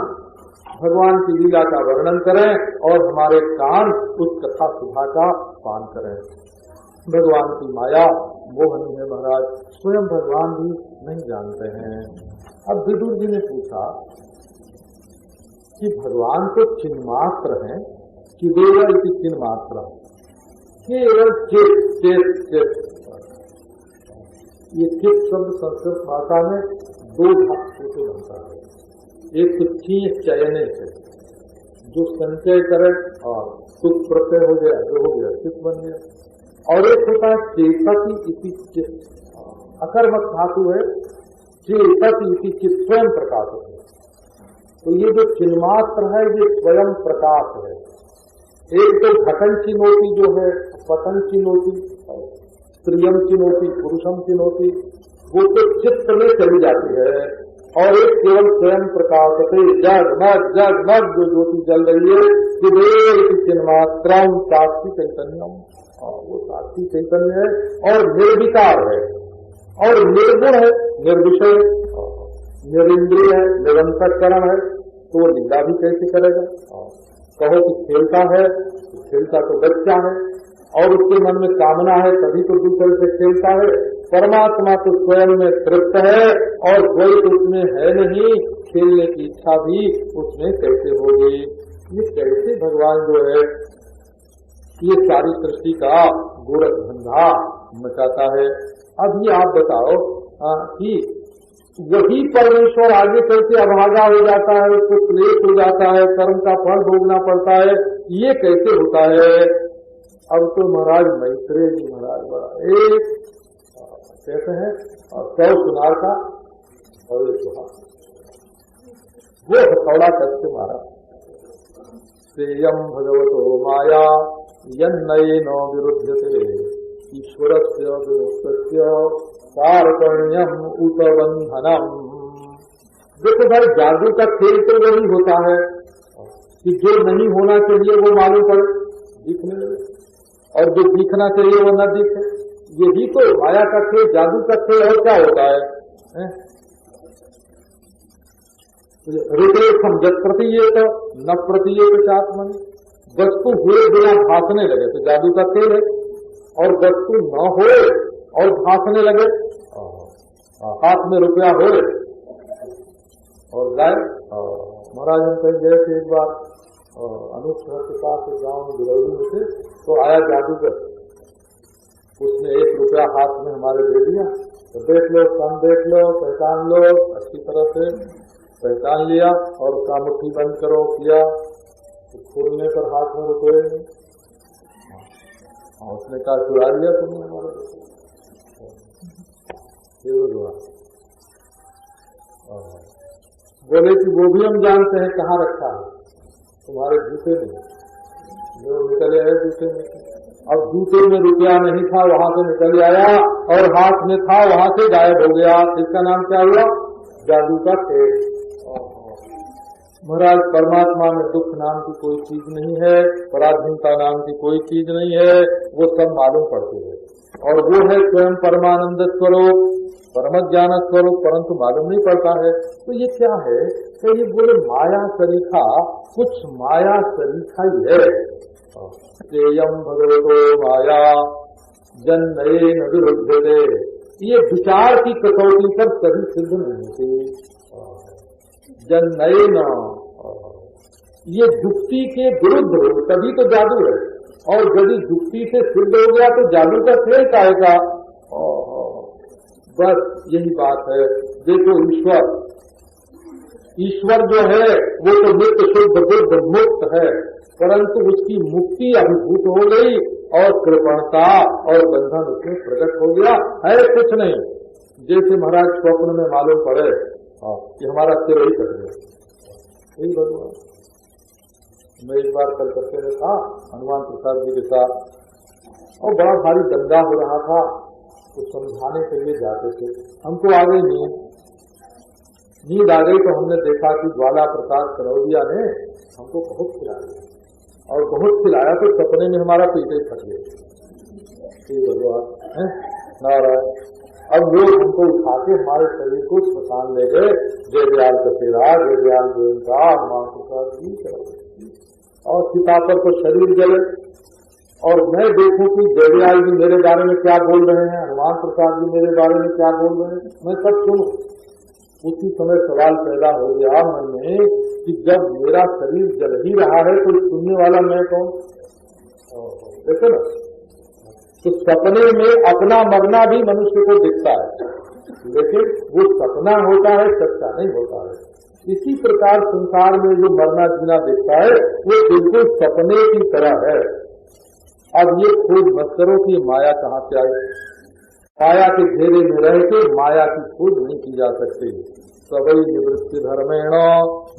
भगवान की लीला का वर्णन करें और हमारे कान उस कथा सुधा का पान करें। भगवान की माया मोहनी है महाराज, स्वयं भगवान भी नहीं जानते हैं। अब विदुर जी ने पूछा कि भगवान तो चिन्मात्र हैं, कि केवल की चिन्मात्र, केवल चित। ये चित शब्द संस्कृत भाषा में दो धातु से बनता है। एक तो चीज चयने से, जो संचय करे और सुख प्रत्यय हो गया, जो हो गया चित्त बन गया, और एक होता है चेतति इति चित्त, अकर्मक धातु है, चेतति इति चित्त, स्वयं प्रकाश है। तो ये जो चिन्मात्र है ये स्वयं प्रकाश है। एक तो घटन चिनोती जो है, पतन चिनोती, स्त्रियम चिनोती, पुरुषम चिनोती, वो तो चित्त में चली जाती है, और एक केवल स्वयं प्रकाश से जगमग जो ज्योति जल रही है, कि चिन्मात्रम साक्षी चैतन्यम, वो साक्षी चैतन्य है और निर्विकार है और निर्गुण है, निर्विषय, निरिंद्रिय है, निरंतरकरण है, तो वो लीला भी कैसे करेगा? कहो कि खेलता है, तो खेलता तो बच्चा है, और उसके मन में कामना है तभी तो दूसरे से खेलता है। परमात्मा तो स्वयं में तृप्त है और द्वैत उसमें है नहीं, खेलने की इच्छा भी उसमें कैसे होगी? ये कैसे भगवान जो है ये सारी सृष्टि का गोरख धंधा मचाता है? अभी आप बताओ कि वही परमेश्वर आगे कैसे अभागा हो जाता है, उसको क्लेश हो जाता है, कर्म का फल भोगना पड़ता है, ये कैसे होता है? अब तो महाराज मैत्रेय जी महाराज बड़ा एक कहते हैं 100 सुनार का और एक सुहा, वो हथौड़ा करके मारा। सेयम भगवतो माया यन्नयेन विरुध्यते ईश्वरस्य विमुक्तस्य कारकर्ण्यम उत बंधनम। देखो भाई, जादू का खेल तो वही होता है कि जो नहीं होना चाहिए वो मालूम पड़े, दिखने लगे, और जो दिखना चाहिए वो न दिखे। यही तो माया का खेल, जादू का खेल और क्या होता है? रितेशम जब प्रतीयेत न प्रतीयेत चात्मन, वस्तु हुए बिना भासने लगे तो जादू का खेल है, और वस्तु न हो और भासने लगे, हाथ में रुपया हो और गाय। महाराज हम कहीं गए थे एक बार अनूप शहर के पास एक गाँव में गिरौली में थे, तो आया जादूगर, उसने 1 रुपया हाथ में हमारे दे दिया। तो देख लो, कम देख लो, पहचान लो, अच्छी तरह से पहचान लिया और उसका मुट्ठी बंद करो किया, तो खोलने पर हाथ में रुपये उसने कहा चुरा लिया तुमने हमारे बोले कि वो भी हम जानते हैं कहाँ रखा है, तुम्हारे जूते में, जो निकले है जूते में। अब जूते में रुपया नहीं था, वहां से निकल आया और हाथ में था, वहां से गायब हो गया। इसका नाम क्या हुआ? जादू का खेल। महाराज परमात्मा में दुख नाम की कोई चीज नहीं है, पराधीनता नाम की कोई चीज नहीं है, वो सब मालूम पड़ती है। और वो है स्वयं परमानंद स्वरूप, परम ज्ञान स्वरूप, परंतु मालूम नहीं पड़ता है। तो ये क्या है? तो ये बोले माया सरीखा, कुछ माया सरीखा ही है। तेयम भगवतो माया जन्मयेन विरुद्धते, ये विचार की कसौटी पर कभी सिद्ध नहीं होती। जन्मयेन, ये जुक्ति के विरुद्ध हो तभी तो जादू है, और यदि जुक्ति से सिद्ध हो गया तो जादू का खेल आएगा। बस यही बात है। देखो ईश्वर जो है वो तो नित्य शुद्ध बुद्ध मुक्त है, परंतु उसकी मुक्ति अभिभूत हो गई और कृपणता और बंधन उसमें प्रकट हो गया है। कुछ नहीं, जैसे महाराज स्वप्न में मालूम पड़े कि हमारा सिर ही कट गया, यही भगवान। मैं एक बार कलकत्ते में था हनुमान प्रसाद जी के साथ, और बड़ा भारी दंगा हो रहा था, तो समझाने के लिए जाते थे। हमको आ गई नींद आ गई, तो हमने देखा कि ज्वाला प्रसाद कनौजिया ने हमको बहुत खिलाया, और बहुत खिलाया तो सपने में हमारा पेट ही फट गया। भगवान नारायण। अब वो हमको उठा के हमारे शरीर को स्मशान ले गए। जय दयाल कसेरा, जय दयाल गोविंदा, हनुमान प्रसाद जी, और सीता पर तो शरीर जले। और मैं देखूं कि जय दयाल जी मेरे बारे में क्या बोल रहे हैं, हनुमान प्रसाद जी मेरे बारे में क्या बोल रहे हैं, मैं सब सुनूं। उसी समय सवाल पैदा हो गया मन में कि जब मेरा शरीर जल ही रहा है तो सुनने वाला मैं कौन? देखो ना, तो सपने में अपना मरना भी मनुष्य को दिखता है, लेकिन वो सपना होता है, सच्चा नहीं होता है। इसी प्रकार संसार में जो मरना जीना दिखता है वो बिल्कुल सपने की तरह है। अब ये खोज मत करो कि माया कहाँ से आई। माया के घेरे में रह के माया की खोज नहीं की जा सकती। सबई निवृत्ति धर्मेण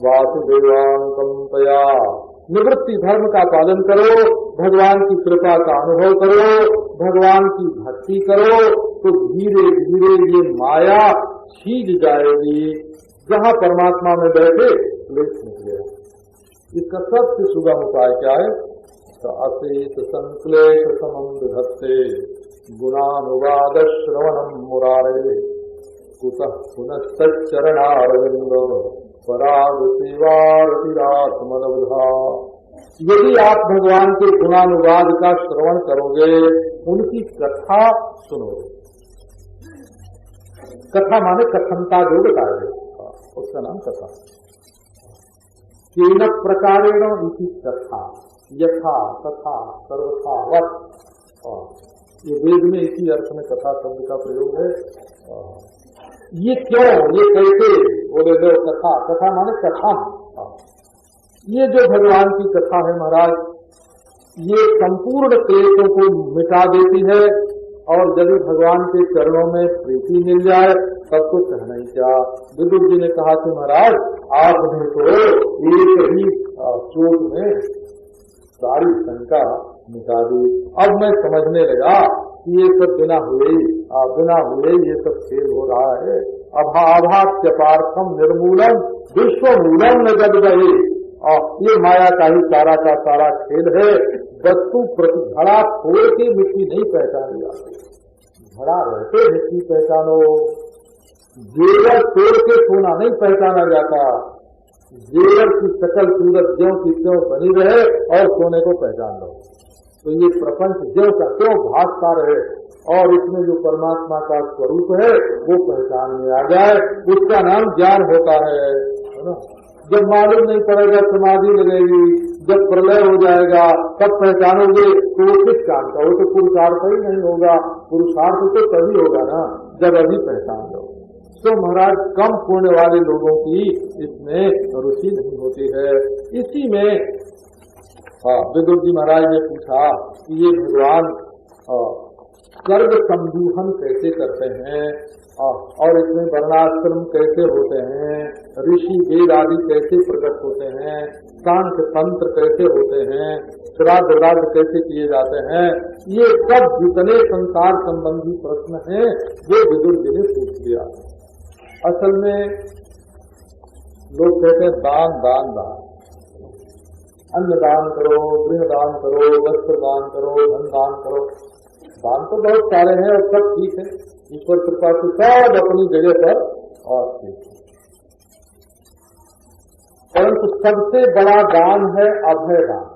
वासुदेवानुकंपया, निवृत्ति धर्म का पालन करो, भगवान की कृपा का अनुभव करो, भगवान की भक्ति करो, तो धीरे धीरे ये माया छीज जाएगी। जहाँ परमात्मा में बैठे क्लेश निकलेगा। इसका सबसे सुगम उपाय क्या है? असेत संक्लेश समम धत्ते गुणानुवाद श्रवणम मुरारे कुतः पुनश्चरणारविंद पराग सेवारतिरात्मलब्धा। यदि आप भगवान के गुणानुवाद का श्रवण करोगे, उनकी कथा सुनोगे, कथा माने कथनता जो बताए, उसका नाम कथा। केन प्रकारेण इति कथा, यथा तथा सर्वथा वत्। ये वेद में इसी अर्थ में कथा शब्द का प्रयोग है। ये क्यों, ये कैसे बोले दो? कथा, कथा माने कथा। ये जो भगवान की कथा है महाराज, ये संपूर्ण क्लेशों को मिटा देती है। और यदि भगवान के चरणों में प्रीति मिल जाए तब तो कहना ही क्या। विदुर जी ने कहा कि महाराज आपने तो एक ही चोट में सारी शंका मिटा दी। अब मैं समझने लगा कि ये सब बिना हुए ये सब खेल हो रहा है। अभावाच्य पार्थम निर्मूलम विश्वमूलम न जग गए। और ये माया का ही सारा का सारा खेल है। वस्तु प्रति घड़ा तोड़ के मिट्टी नहीं पहचानी जाती, घड़ा रहते मिट्टी पहचानो। जेवर तोड़ के सोना नहीं पहचाना जाता। जेवर की सकल सूरत ज्यों की त्यों बनी रहे और सोने को पहचान लो। तो ये प्रपंच ज्यों का त्यों भासता रहे और इसमें जो परमात्मा का स्वरूप है वो पहचान में आ जाए, उसका नाम ज्ञान होता है। ना। जब मालूम नहीं पड़ेगा, समाधि लगेगी, जब प्रलय हो जाएगा तब पहचानोगे तो वो किस काम का, वो तो पुरुषार्थ ही नहीं होगा। पुरुषार्थ तो तभी होगा ना जब अभी पहचान लो। तो महाराज कम पुण्य वाले लोगों की इसमें रुचि नहीं होती है। इसी में विदुर जी महाराज ने पूछा कि ये भगवान सर्ग संदूहन कैसे करते हैं और इसमें वर्णाश्रम कैसे होते हैं, ऋषि वेद आदि कैसे प्रकट होते हैं, सांख्य तंत्र कैसे होते हैं, श्राद्ध व्राद्ध कैसे किए जाते हैं, ये सब जितने संसार संबंधी प्रश्न हैं वो विदुर जी ने पूछ लिया। असल में लोग कहते हैं दान दान दान, अन्न दान करो, गृह दान करो, वस्त्र दान करो, धन दान करो। दान तो बहुत सारे हैं और सब ठीक है, ईश्वर कृपा से सब अपनी जगह पर और ठीक है, परंतु सबसे बड़ा दान है अभय दान।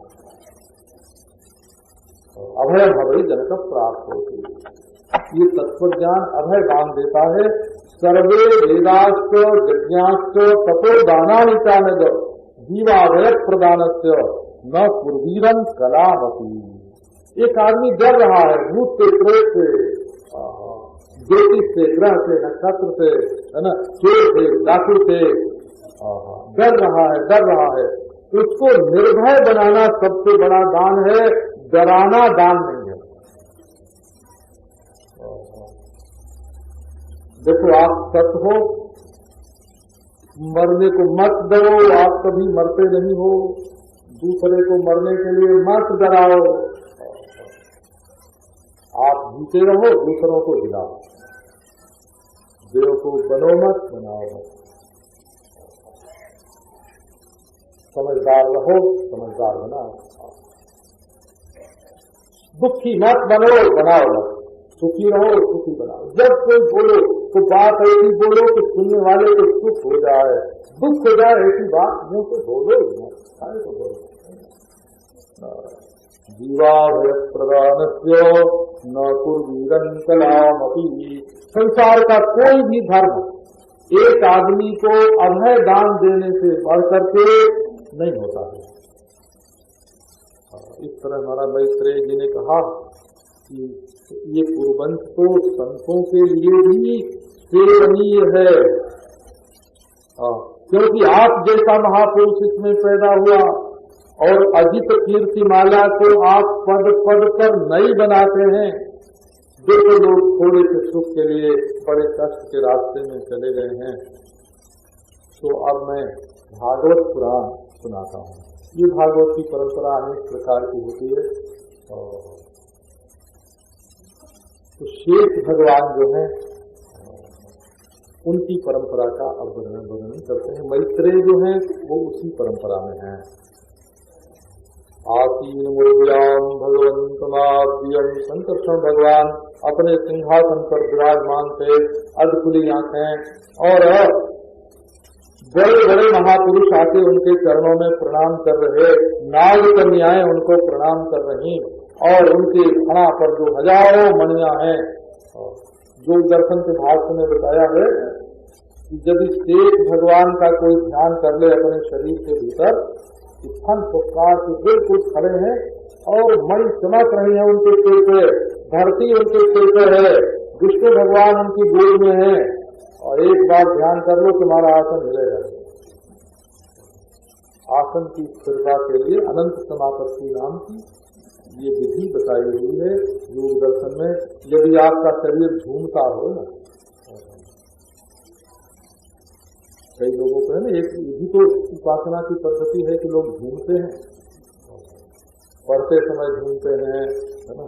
अभय भवई जनक प्राप्त होती, ये तत्व ज्ञान अभय दान देता है। सर्वे वेदाश्च यज्ञाश्च तपो दानानि च न जीवाभय प्रदान से न पूर्वीरन कलामती। एक आदमी डर रहा है भूत से, प्रेत से, ज्योतिष से, ग्रह से, नक्षत्र से, है ना, चोर से, डाकू से डर रहा है। उसको निर्भय बनाना सबसे बड़ा दान है, डराना दान नहीं है। देखो आप सत हो, मरने को मत डरो, आप कभी मरते नहीं हो। दूसरे को मरने के लिए मत डराओ, आप जीते रहो, दूसरों को जिलाओ। देव को बनो मत, बनाओ मत। समझदार रहो, समझदार बनाओ। दुखी मत बनो, बनाओ मत। सुखी रहो, सुखी बनाओ। जब कोई बोलो तो बात ऐसी बोलो कि सुनने वाले को सुख हो जाए, दुख हो जाए, ऐसी बात मुंह से बोलो ही ना, तो बोलो। जीवाभय प्रदान न कुर्वीरन कलामपि। संसार का कोई भी धर्म एक आदमी को अभय दान देने से बढ़ करके नहीं होता है। इस तरह हमारा मैत्रेय जी ने कहा कि ये पूर्वंश तो संतों के लिए भी सेवनीय है, क्योंकि आप जैसा महापुरुष इसमें पैदा हुआ और अजित कीर्तिमाला को आप पद पद पर नहीं बनाते हैं। जो लोग थोड़े से सुख के लिए बड़े कष्ट के रास्ते में चले गए हैं। तो अब मैं भागवत पुराण सुनाता हूँ। ये भागवत की परंपरा अनेक प्रकार की होती है। तो शेष भगवान जो हैं उनकी परंपरा का अब वर्णन करते हैं। मैत्रेय जो हैं वो उसी परंपरा में हैं। आसीन मूर्तियाम भगवंतमाद्यम संकर्षण भगवान अपने सिंहासन पर विराजमान थे, अधखुली आंखें, और बड़े बड़े महापुरुष आके उनके चरणों में प्रणाम कर रहे, नाग कन्याएं उनको प्रणाम कर रही, और उनके फणा पर जो हजारों मणियां हैं। जो दर्शन के भाष्य में बताया है कि यदि शेष भगवान का कोई ध्यान कर ले अपने शरीर के भीतर, स्थन पुकार से बिल्कुल खड़े हैं और मणि चमक रही है उनके सिर पे, धरती उनके सिर पे है, विष्णु भगवान उनकी गोद में है, और एक बार ध्यान कर लो तुम्हारा आसन हिलेगा। आसन की स्थिरता के लिए अनंत समापत्ति नाम की ये विधि बताई हुई है योग दर्शन में। यदि आपका शरीर झूमता हो ना, कई लोगों को है ना, एक विधि तो उपासना की पद्धति है कि लोग झूमते हैं, पढ़ते समय झूमते हैं, है ना।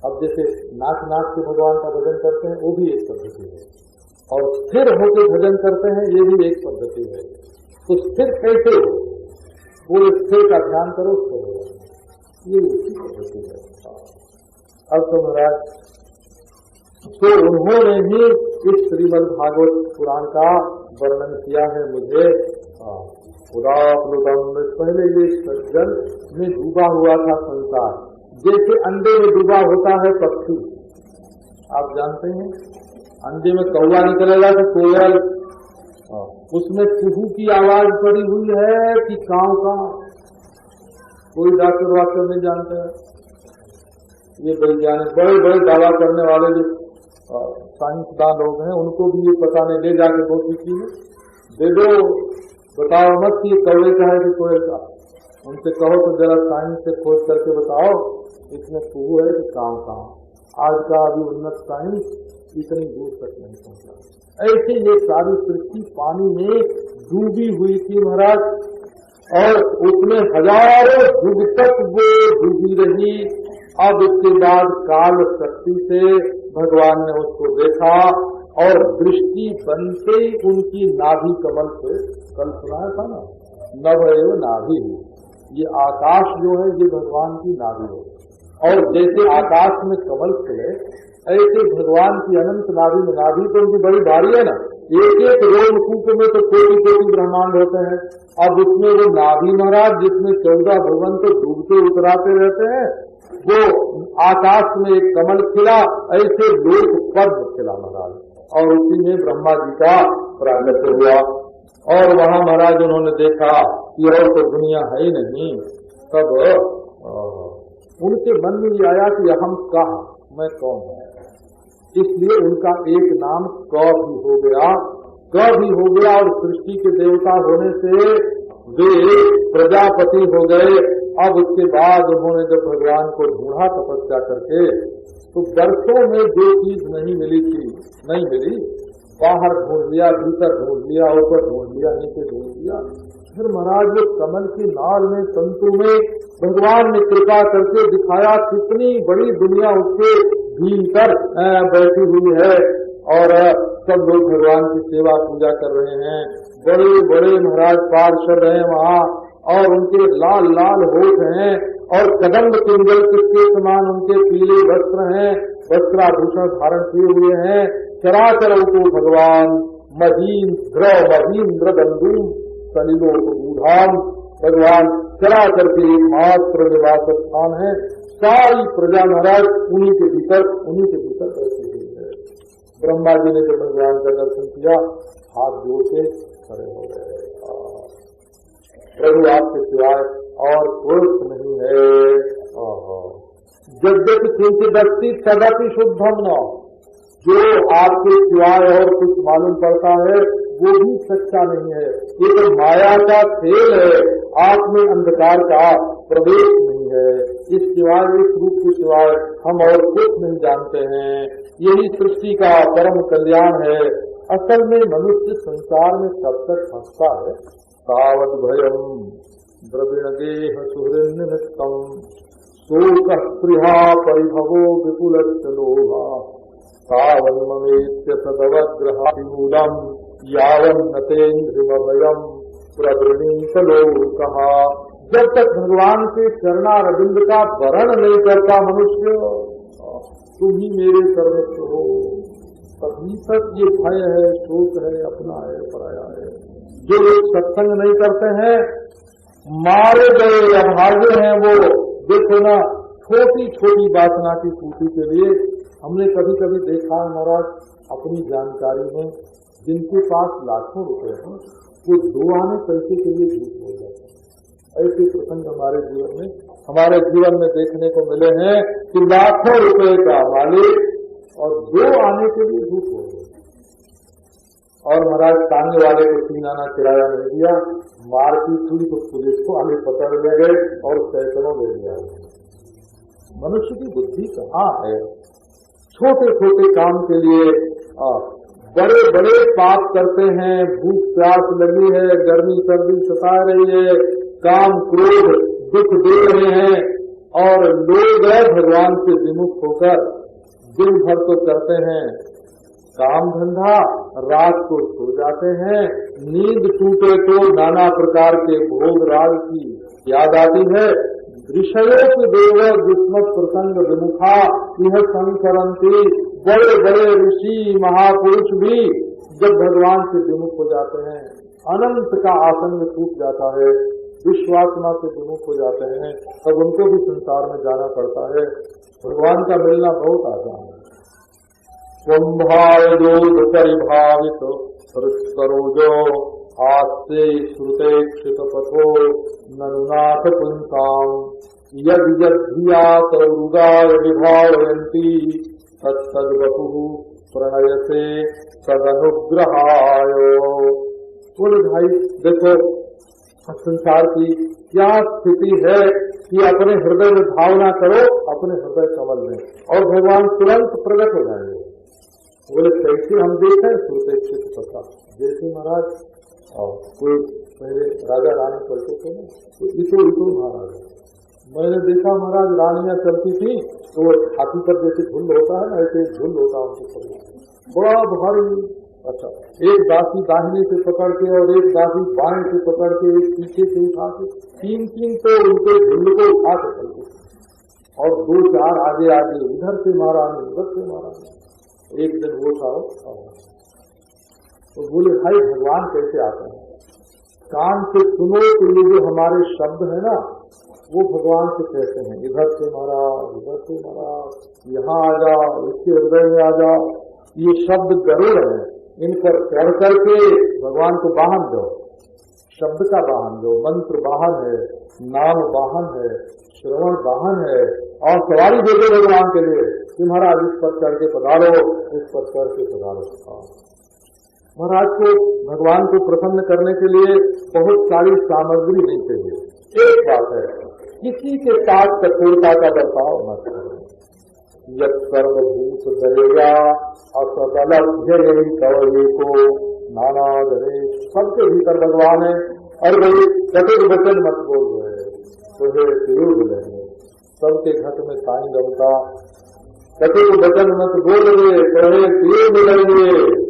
अब जैसे नाच नाच के भगवान का भजन करते हैं, वो भी एक पद्धति है, और स्थिर होकर भजन करते हैं, ये भी एक पद्धति है। तो स्थिर कैसे हो, वो स्थिर का ध्यान करो, तो ये उसी पद्धति है। अब तो महाराज तो उन्होंने ही इस श्रीमद् भागवत पुराण का वर्णन किया है मुझे। उदाप्लुतम, पहले ये जल में डूबा हुआ था संसार, जैसे अंडे में डूबा होता है पक्षी। आप जानते हैं अंडे में कौवा निकलेगा तो कोयल, उसमें कुहू की आवाज पड़ी हुई है कि कांव का, कोई डॉक्टर वाक्टर नहीं जानता है। ये वैज्ञानिक बड़े बड़े दावा करने वाले जो साइंसदान लोग हैं उनको भी ये पता नहीं, ले जाके दो किसी में दे दो, बताओ मत कि ये कौवे का है कि कोयल का। उनसे कहो तो जरा साइंस से खोज करके बताओ इसमें कुहू है कि कांव का। आज का अभी उन्नत साइंस इतनी दूर तक नहीं पहुंचा। ऐसे ये सारी सृष्टि पानी में डूबी हुई थी महाराज, और उसमें हजारों युग तक वो डूबी रही। अब इसके बाद काल शक्ति से भगवान ने उसको देखा और दृष्टि बनते उनकी नाभि कमल से, कल सुनाया था ना, नभ एवं नाभि, ये आकाश जो है ये भगवान की नाभि है। और जैसे आकाश में कमल खिले ऐसे भगवान की अनंत नाभि में, नाभि तो उनकी बड़ी भारी है ना, एक एक रोमकूप में तो कोटि कोटि ब्रह्मांड होते हैं। अब उसमें वो नाभि महाराज जिसमें 14 भुवन तो डूबते उतराते रहते हैं, वो आकाश में एक कमल खिला, ऐसे लोक पद्म खिला महाराज, और उसी में ब्रह्मा जी का प्रागट्य हुआ। और वहाँ महाराज उन्होंने देखा कि और तो दुनिया है ही नहीं। तब उनके मन में ये आया कि हम कहा, मैं कौन हूँ। इसलिए उनका एक नाम क भी हो गया, क भी हो गया, और सृष्टि के देवता होने से वे प्रजापति हो गए। अब उसके बाद उन्होंने जब भगवान को ढूंढा तपस्या करके, तो वर्षों में जो चीज नहीं मिली थी, नहीं मिली, बाहर ढूंढ लिया, भीतर ढूंढ लिया, ऊपर ढूंढ लिया, नीचे ढूंढ लिया। फिर महाराज वो कमल की नाल में, तंतु में भगवान ने कृपा करके दिखाया कितनी बड़ी दुनिया उसके भीतर बैठी हुई है, और सब लोग भगवान की सेवा पूजा कर रहे हैं। बड़े बड़े महाराज पार्षद हैं वहाँ, और उनके लाल लाल होठ हैं, और कदम्ब कुंजल के समान उनके पीले वस्त्र हैं, वस्त्राभूषण धारण किए हुए हैं। चराचर को भगवान महीन्द्र बंधु सलिलो बूढ़ाम, भगवान चराचर के एकमात्र निवास स्थान है। सारी प्रजा महाराज उन्हीं के भीतर बैठी हुई है। ब्रह्मा जी ने जब भगवान का दर्शन किया, हाथ जोड़ के खड़े हो गए, प्रभु आपके सिवाय और कोई नहीं है। यद्यपि किंचित अस्ति तदपि शुद्धम न, जो आपके सिवाय और कुछ मालूम पड़ता है वो भी सच्चा नहीं है। ये तो माया का खेल है, आप में अंधकार का प्रवेश नहीं है। इस सिवाय, इस रूप के सिवाय हम और कुछ नहीं जानते हैं। यही सृष्टि का परम कल्याण है। असल में मनुष्य संसार में कब तक फंसता है, तावद भयम द्रविण देह सुहृद निमित्तम शोक स्पृहा परिभवो विपुल लोभा तावन ममेत्य सदवग्रहादिमूलम यावन नतेन्द्रिमभयम प्रवृणीत लोकहा। जब तक भगवान के चरणारविंद का वरण नहीं करता मनुष्य, तुम ही मेरे सर्वस्व हो, तभी तक ये भय है, शोक है, अपना है, पराया है। जो लोग सत्संग नहीं करते हैं, मारे गए अभागे हैं वो। देखो ना, छोटी छोटी वासना की पूर्ति के लिए हमने कभी कभी देखा महाराज अपनी जानकारी में, जिनके पास लाखों रुपए हैं वो 2 आने पैसे के लिए झूठ बोल जाते हैं। ऐसे प्रसंग हमारे जीवन में देखने को मिले हैं कि लाखों रुपए का मालिक और 2 आने के लिए झूठ बोल गए। और महाराज सामने वाले को 3 आना किराया नहीं दिया, मारपीट हुई तो पुलिस को आगे पकड़ ले गए और सैकड़ों ले लिया। मनुष्य की बुद्धि कहाँ है। छोटे छोटे काम के लिए बड़े बड़े पाप करते हैं। भूख प्यास लगी है, गर्मी सर्दी सता रही है, काम क्रोध दुख दे रहे हैं, और लोग भगवान से विमुख होकर दिन भर तो करते हैं काम धंधा, रात को सो जाते हैं, नींद टूटे तो नाना प्रकार के भोग राग की याद आती है। ऋषयों के देव दुष्मत प्रसंग विमुखा यह संकरंती। बड़े बड़े ऋषि महापुरुष भी जब भगवान से विमुख हो जाते हैं, अनंत का आसंग टूट जाता है, विश्वासना से विमुख हो जाते हैं, तब उनको भी संसार में जाना पड़ता है। भगवान का मिलना बहुत आसान है। कुंभायोद परिभावित सरोजो आस्ते श्रुते क्षितपथो ननुनाथ पुंसाम यद यद्धिया तौरुगाय विभावयन्ति तत्तद्वपुः प्रणयसे सदनुग्रहाय। बोले भाई देखो संसार की क्या स्थिति है कि अपने हृदय में भावना करो, अपने हृदय कमल में, और भगवान तुरंत प्रकट हो जाएंगे। बोले कैसे हम देखें? श्रुते क्षितपथा, जैसे महाराज और कोई पहले राजा रानी चलते थे ना, तो इतो महाराज मैंने देखा महाराज रानियां चलती थी तो हाथी पर जैसे झुंड होता है ना, ऐसे झुंड होता उनके बड़ा भारी। अच्छा, एक दासी दाहिने से पकड़ के और एक दासी बाएं से पकड़ के, एक पीछे से उठा के, तीन तो उनके झुंड को उठा के चलते, और 2-4 आगे आगे, इधर से महारानी उधर से महारानी। एक दिन वो था तो बोले भाई भगवान कैसे आते हैं? कान से सुनो तो ये जो हमारे शब्द है ना, वो भगवान से कहते हैं इधर से महाराज, उधर से महाराज, यहाँ आ जाओ, इसके हृदय में आ जाओ। ये शब्द गरुड़ है, इन पर चढ़ करके भगवान को वाहन दो, शब्द का वाहन दो, मंत्र वाहन है, नाम वाहन है, श्रवण वाहन है, और सवारी दे दो भगवान के लिए कि महाराज इस पर चढ़ के पधारो, इस पर चढ़ के पधारो। महाराज को भगवान को प्रसन्न करने के लिए बहुत सारी सामग्री नहीं चाहिए। एक बात है, किसी के साथ कठोरता का बर्ताव मत करो। यत् सर्वभूत दया असदलभ्य कवये को नाना जने, सबके भीतर भगवान है, और वही कठोर वचन मत बोल रहे तो है विरोध लेंगे, सबके घट में साई रमता, कठोर वचन मत बोल रहे तो है विरोध लेंगे।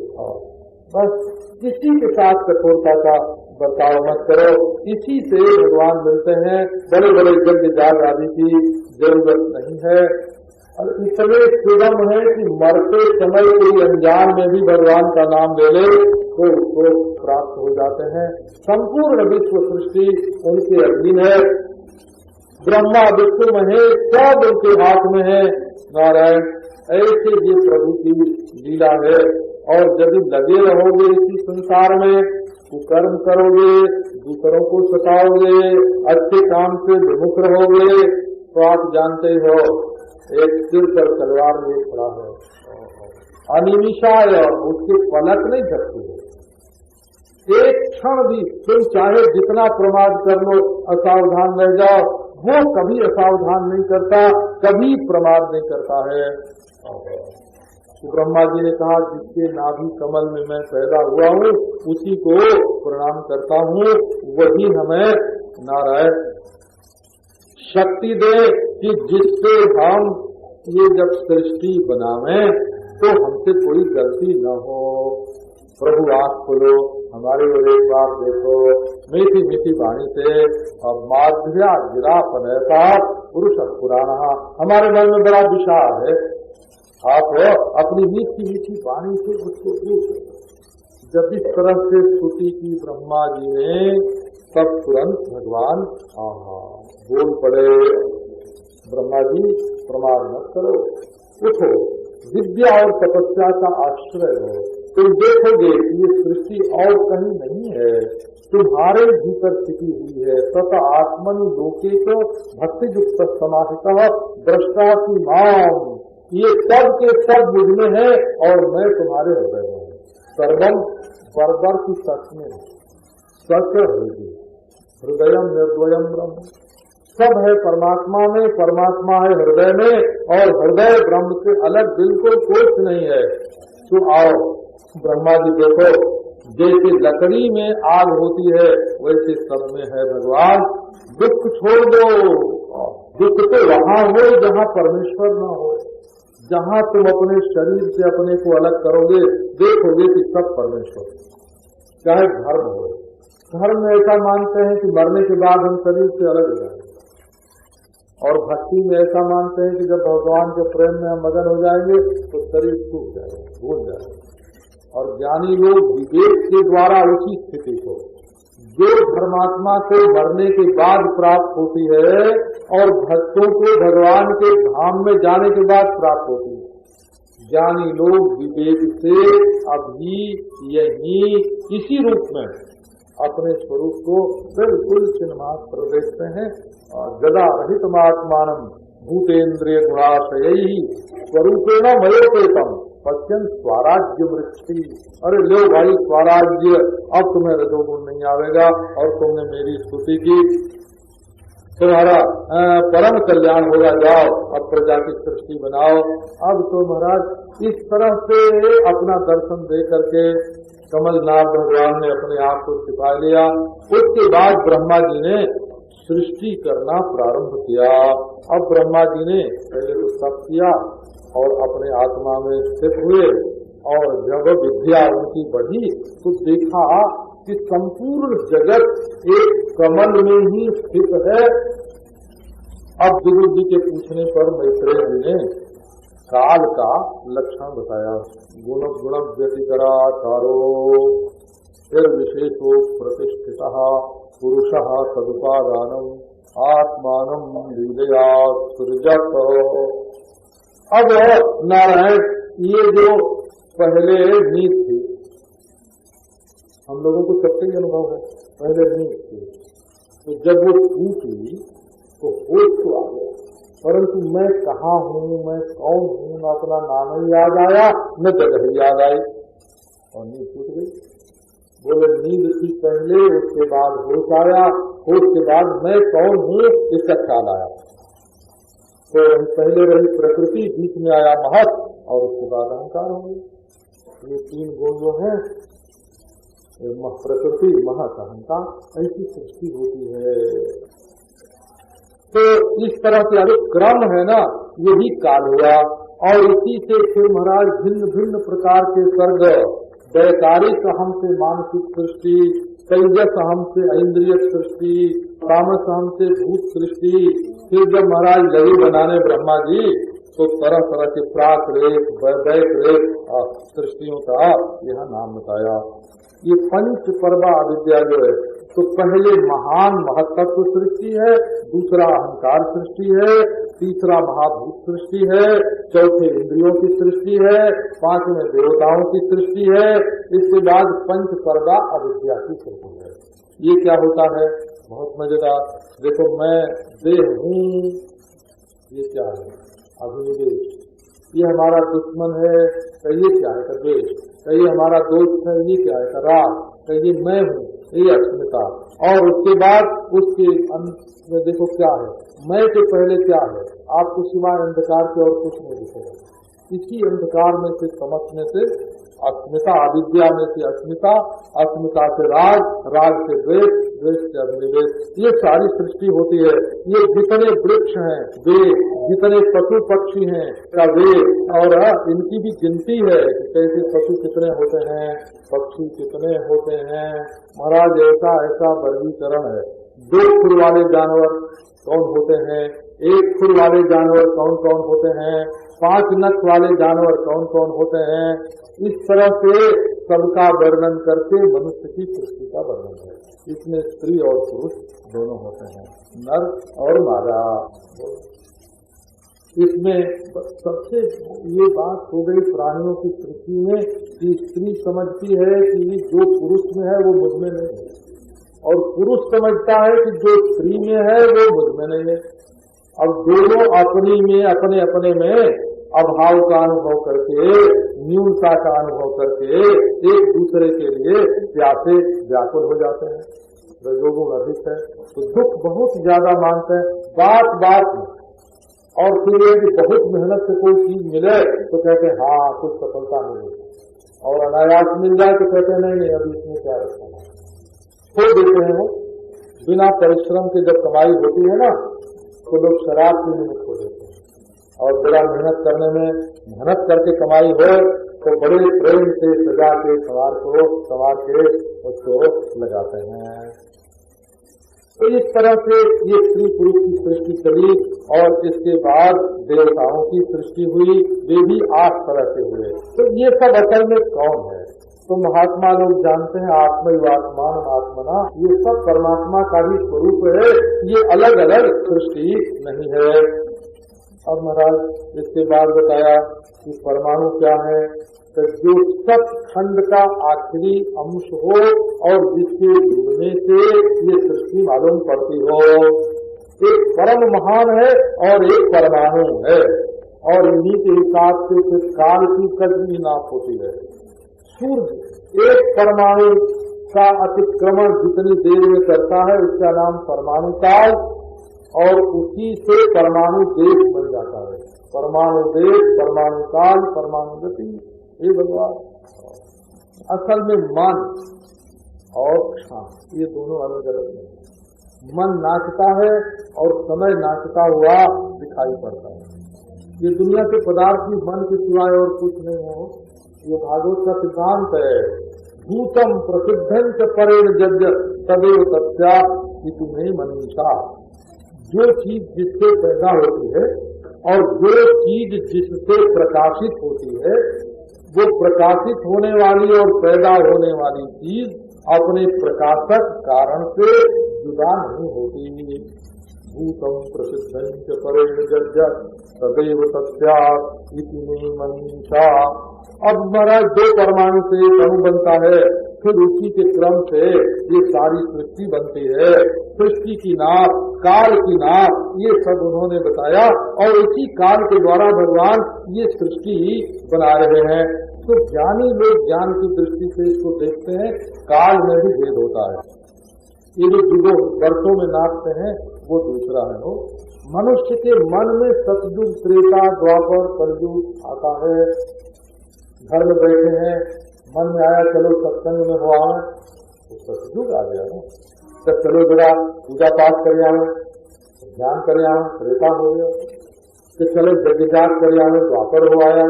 बस किसी के साथ कठोरता का बर्ताव मत करो, इसी से भगवान मिलते हैं। बड़े बड़े यज्ञ जाग आदि की जरूरत नहीं है, और इतने सुगम है कि मरते समय कोई अनजान में भी भगवान का नाम ले ले तो उसको प्राप्त हो जाते हैं। संपूर्ण विश्व सृष्टि उनके अधीन है, ब्रह्मा विष्णु महेश सब उनके हाथ में है। नारायण, ऐसे ये प्रभु की लीला है। और यदि लगे रहोगे इसी संसार में, कुकर्म करोगे, दूसरों को सताओगे, अच्छे काम से विमुख रहोगे, तो आप जानते हो एक सिर पर तलवार लिए खड़ा है, अनिमिषाय, उसके पलक नहीं झपती है। एक क्षण भी तुम चाहे जितना प्रमाद कर लो, असावधान रह जाओ, वो कभी असावधान नहीं करता, कभी प्रमाद नहीं करता है। तो ब्रह्मा जी ने कहा जिसके नाभि कमल में मैं पैदा हुआ हूँ उसी को प्रणाम करता हूँ, वही हमें नारायण शक्ति दे कि जिससे हम ये जब सृष्टि बनावें तो हमसे कोई गलती न हो। प्रभु आँख खोलो, हमारी ओर एक बार देखो, मीठी मीठी वाणी से माध्या गिरा पनैता पुरुष पुराना, हमारे मन में बड़ा विचार है, आप अपनी मीठी मीठी वाणी से उसको पूछ। जब इस तरह से स्तुति की ब्रह्मा जी ने, तब तुरंत भगवान बोल पड़े, ब्रह्मा जी प्रमाद मत करो, उठो, विद्या और तपस्या का आश्रय हो। तुम देखोगे कि ये सृष्टि और कहीं नहीं है, तुम्हारे भीतर छिपी हुई है। तथा आत्मनि लोके को भक्ति युक्त समाहितः दृष्टा की माम, ये सब के सब मुझ में है और मैं तुम्हारे हृदय में हूँ। सर्वम बरबर की सच में सच होगी, हृदयम निर्द्वयम ब्रह्म, सब है परमात्मा में, परमात्मा है हृदय में, और हृदय ब्रह्म से अलग बिल्कुल कुछ नहीं है। तो आओ ब्रह्मा जी देखो, जैसे लकड़ी में आग होती है वैसे सब में है भगवान। दुख छोड़ दो, दुख तो वहाँ हो जहाँ परमेश्वर न हो। जहाँ तुम अपने शरीर से अपने को अलग करोगे, देखोगे कि सब परमेश्वर। चाहे धर्म हो, धर्म में ऐसा मानते हैं कि मरने के बाद हम शरीर से अलग हो जाएंगे, और भक्ति में ऐसा मानते हैं कि जब भगवान के प्रेम में हम मगन हो जाएंगे तो शरीर सूख जाएगा, भूल जाएगा। और ज्ञानी लोग विवेक के द्वारा उसी स्थिति को, जो धर्मात्मा को मरने के बाद प्राप्त होती है और भक्तों को भगवान के धाम में जाने के बाद प्राप्त होती है, ज्ञानी लोग विवेक से अभी यही इसी रूप में अपने स्वरूप को बिल्कुल चिन्ह मात्र देखते हैं। जदा रहित आत्मानम भूतेन्द्रिय गुणाशयी स्वरूपेण मयोपेतम पश्चिम स्वराज्य वृक्षि। अरे लो भाई स्वराज्य, अब तुम्हें रजोगुण नहीं आवेगा और तुमने मेरी स्तुति की, तुम्हारा परम कल्याण होगा, जाओ अब प्रजा की सृष्टि बनाओ। अब तो महाराज इस तरह से अपना दर्शन दे करके कमलनाथ भगवान ने अपने आप को छिपा लिया। उसके बाद ब्रह्मा जी ने सृष्टि करना प्रारंभ किया। अब ब्रह्मा जी ने पहले तो तप किया और अपने आत्मा में स्थित हुए, और जब विद्या उनकी बढ़ी तो देखा कि संपूर्ण जगत एक कमल में ही स्थित है। अब गुरु जी के पूछने पर मैत्रेय जी ने काल का लक्षण बताया। गुण गुण व्यतिकराकारो फिर विशेषो प्रतिष्ठितः पुरुषः तदुपादानम आत्मानम लीलया सृजत। अब नारायण ये जो पहले नींद थी, हम लोगों को सबसे ही अनुभव है, पहले नींद थी, तो जब वो टूटी तो होश तो आ गया, परंतु मैं कहाँ हूँ, मैं कौन हूँ, न अपना नाम ही याद आया न जगह ही याद आई और नींद टूट गई। बोले नींद थी पहले, उसके बाद होश आया, होश के बाद मैं कौन हूँ इसका ख्याल आया। तो पहले रही प्रकृति, बीच में आया महत और उसके बाद अहंकार हो गई। ये तीन गुण जो है, प्रकृति महत अहंकार, ऐसी सृष्टि होती है। तो इस तरह से अरे क्रम है ना, यही काल हुआ। और इसी से फिर महाराज भिन्न भिन्न प्रकार के सर्ग, वैकारिक हमसे मानसिक सृष्टि, तेजस हमसे इंद्रिय सृष्टि, तामस हमसे भूत सृष्टि। फिर जब महाराज लगे बनाने ब्रह्मा जी तो तरह तरह के प्राक रेख वैदैक रेख सृष्टियों का यहाँ नाम बताया। ये पंच पर्वा अविद्या जो है, तो पहले महान महत्त्व सृष्टि है, दूसरा अहंकार सृष्टि है, तीसरा महाभूत सृष्टि है, चौथे इंद्रियों की सृष्टि है, पांचवें देवताओं की सृष्टि है, इसके बाद पंच पर्वा अविद्या की सृष्टि है। ये क्या होता है? बहुत मजेदार। देखो मैं देह हूँ, ये क्या है? अभिनिवेश। ये हमारा दुश्मन है, तो ये क्या है? द्वेष। तो ये हमारा दोस्त है, ये क्या है? राग। तो ये मैं हूँ, ये अस्मिता। और उसके बाद उसके अंत में देखो क्या है, मैं के पहले क्या है? आपको सिवाय अंधकार के और कुछ नहीं दिखेगा। इसी अंधकार में से समझने से अस्मिता, अविद्या में से अस्मिता, अस्मिता से राग, राग से द्वेष, द्वेष से अभिनिवेश, ये सारी सृष्टि होती है। ये जितने वृक्ष हैं वे, जितने पशु पक्षी हैं का वे, और इनकी भी गिनती है कि कैसे पशु कितने होते हैं, पक्षी कितने होते हैं। महाराज ऐसा ऐसा वर्गीकरण है। 2 खुर वाले जानवर कौन होते हैं, 1 खुर वाले जानवर कौन कौन होते हैं, 5 नख वाले जानवर कौन कौन होते हैं। इस तरह से सबका वर्णन करके मनुष्य की सृष्टि का वर्णन है। इसमें स्त्री और पुरुष दोनों होते हैं, नर और मादा। इसमें सबसे ये बात हो गई प्राणियों की सृष्टि में कि स्त्री समझती है कि जो पुरुष में है वो मुझ में नहीं है, और पुरुष समझता है कि जो स्त्री में है वो मुझ में नहीं है। अब दोनों अपनी में अपने अपने में अभाव का अनुभव करके, न्यूनता का अनुभव करके एक दूसरे के लिए प्यासे व्याकुल हो जाते हैं। रजोगुण अधिक है तो दुख बहुत ज्यादा मानते हैं बात बात में। और फिर ये कि बहुत मेहनत से कोई चीज मिले तो कहते हैं हाँ कुछ सफलता मिले, और अनायास मिल जाए तो कहते हैं नहीं अभी इसमें क्या रखना है, खो देते हैं। वो बिना परिश्रम के जब कमाई होती है ना तो लोग शराब के निमित्त खो देते हैं, और बड़ा मेहनत करने में, मेहनत करके कमाई हो तो बड़े प्रेम से सजा के सवार के उसको लगाते हैं। तो इस तरह से ये स्त्री पुरुष की सृष्टि चली, और इसके बाद देवताओं की सृष्टि हुई, वे भी 8 तरह से हुए। तो ये सब असल में कौन है? तो महात्मा लोग जानते हैं आत्मैवात्मान आत्मना, ये सब परमात्मा का भी स्वरूप है, ये अलग अलग सृष्टि नहीं है। अब महाराज इसके बाद बताया कि परमाणु क्या है, तो जो सतखंड का आखिरी अंश हो और जिसके जुड़ने से ये सृष्टि मालूम पड़ती हो, एक परम महान है और एक परमाणु है, और इन्हीं के हिसाब से फिर काल की कदमी नाप होती है। सूर्य एक परमाणु का अतिक्रमण जितनी देर में करता है उसका नाम परमाणु काल, और उसी से परमाणु देश बन जाता है। परमाणु देश, परमाणु काल, परमाणु गति, ये भगवान। असल में मन और क्षण ये दोनों अलग अलग नहीं। मन नाचता है और समय नाचता हुआ दिखाई पड़ता है। ये दुनिया के पदार्थ भी मन के सिवाय और कुछ नहीं हो। ये भागवत का सिद्धांत है। भूतम प्रसिद्धं च परेण जज्ञ तदेव तस्या तुम्हें मनीषा। जो चीज जिससे पैदा होती है और जो चीज जिससे प्रकाशित होती है, वो प्रकाशित होने वाली और पैदा होने वाली चीज अपने प्रकाशक कारण से जुदा नहीं होती। भूतम प्रसिद्धं च परेण जज्ञ तदेव तस्या तुम्हें मनीषा। अब महाराज दो परमाणु से एक अणु बनता है, फिर उसी के क्रम से ये सारी सृष्टि बनती है। सृष्टि की नाप, काल की नाप, ये सब उन्होंने बताया, और इसी काल के द्वारा भगवान ये सृष्टि बना रहे हैं। तो ज्ञानी लोग ज्ञान की दृष्टि से इसको देखते हैं, काल में भी भेद होता है। ये जो युगों वर्षों में नापते हैं वो दूसरा है। वो मनुष्य के मन में सतयुग, त्रेता, द्वापर, कलयुग आता है। घर में बैठे हैं, मन में आया चलो सत्संग में हुआ है तो सतयुग आ गया ना। तो चलो जरा पूजा पाठ कर आवे, ध्यान कर आवे, त्रेता हो गया। तो चलो यज्ञ जाप कर आवे, द्वापर हो आया।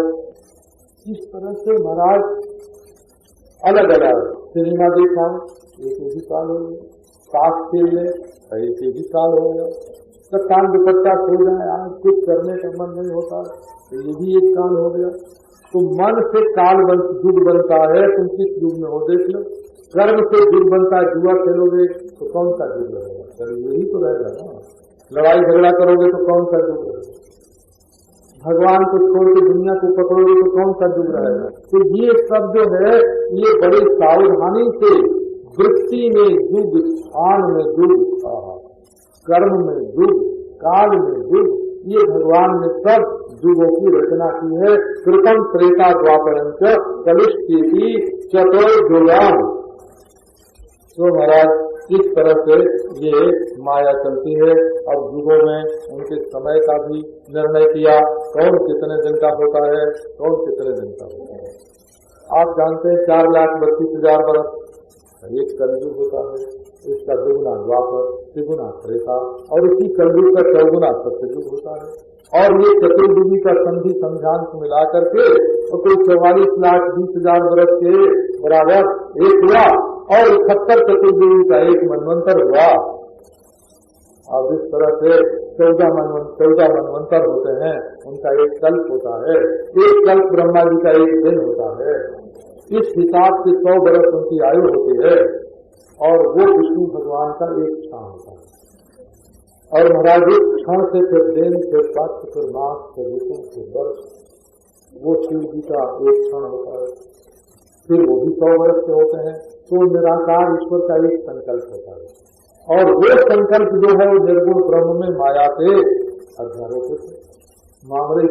इस तरह से महाराज अलग अलग सिनेमा देखा, एक ही काल हो गया। ताश खेल ले, एक ही काल हो गया। तो कान दुपट्टा खोल जाए, आज कुछ करने का मन नहीं होता, तो ये भी एक काल हो गया। तो मन से काल युग बनता है, तुम किस युग में हो देख लो। कर्म से युग बनता है, जुआ खेलोगे तो कौन सा युग रहेगा? चलो यही तो रहेगा ना। लड़ाई झगड़ा करोगे तो कौन सा युग रहेगा? भगवान को छोड़ के दुनिया को पकड़ोगे तो कौन सा युग रहेगा? तो ये सब जो है ये बड़ी सावधानी से वृत्ति में युग, स्थान में युग, कर्म में युग, काल में युग, ये भगवान ने सब युगों की रचना की है। कृतम त्रेता द्वापरंच कलिष्ठी चतुर्युगाम। तो महाराज इस तरह से ये माया चलती है। अब युगों में उनके समय का भी निर्णय किया, कौन कितने दिन का होता है, कौन कितने दिन का होता है। आप जानते हैं 4,32,000 वर्ष एक कलयुग होता है, इसका दुगुना द्वापर, तिगुना त्रेता, और इसी कलयुग का चौगुना सत्ययुग होता है। और ये चतुर्युगी का संधि संध्यांत मिला करके तो कोई 44,20,000 वर्ष के बराबर एक हुआ, और 71 चतुर्युगी का एक मनवंतर हुआ। अब इस तरह से 14 मनवंतर होते हैं, उनका एक कल्प होता है। एक कल्प ब्रह्मा जी का एक दिन होता है। इस हिसाब से 100 वर्ष उनकी आयु होती है, और वो विष्णु भगवान का एक क्षण होता है। और महाराज एक क्षण से फिर दिन, फिर पक्ष, फिर मास, फिर ऋतु, फिर वर्ष, वो शिव जी का एक क्षण होता है। फिर वो भी 100 वर्ष के होते हैं। तो निराकार ईश्वर का एक संकल्प होता है, और वो संकल्प जो है वो निर्गुण ब्रह्म में माया से अध्यारोपित है। मामले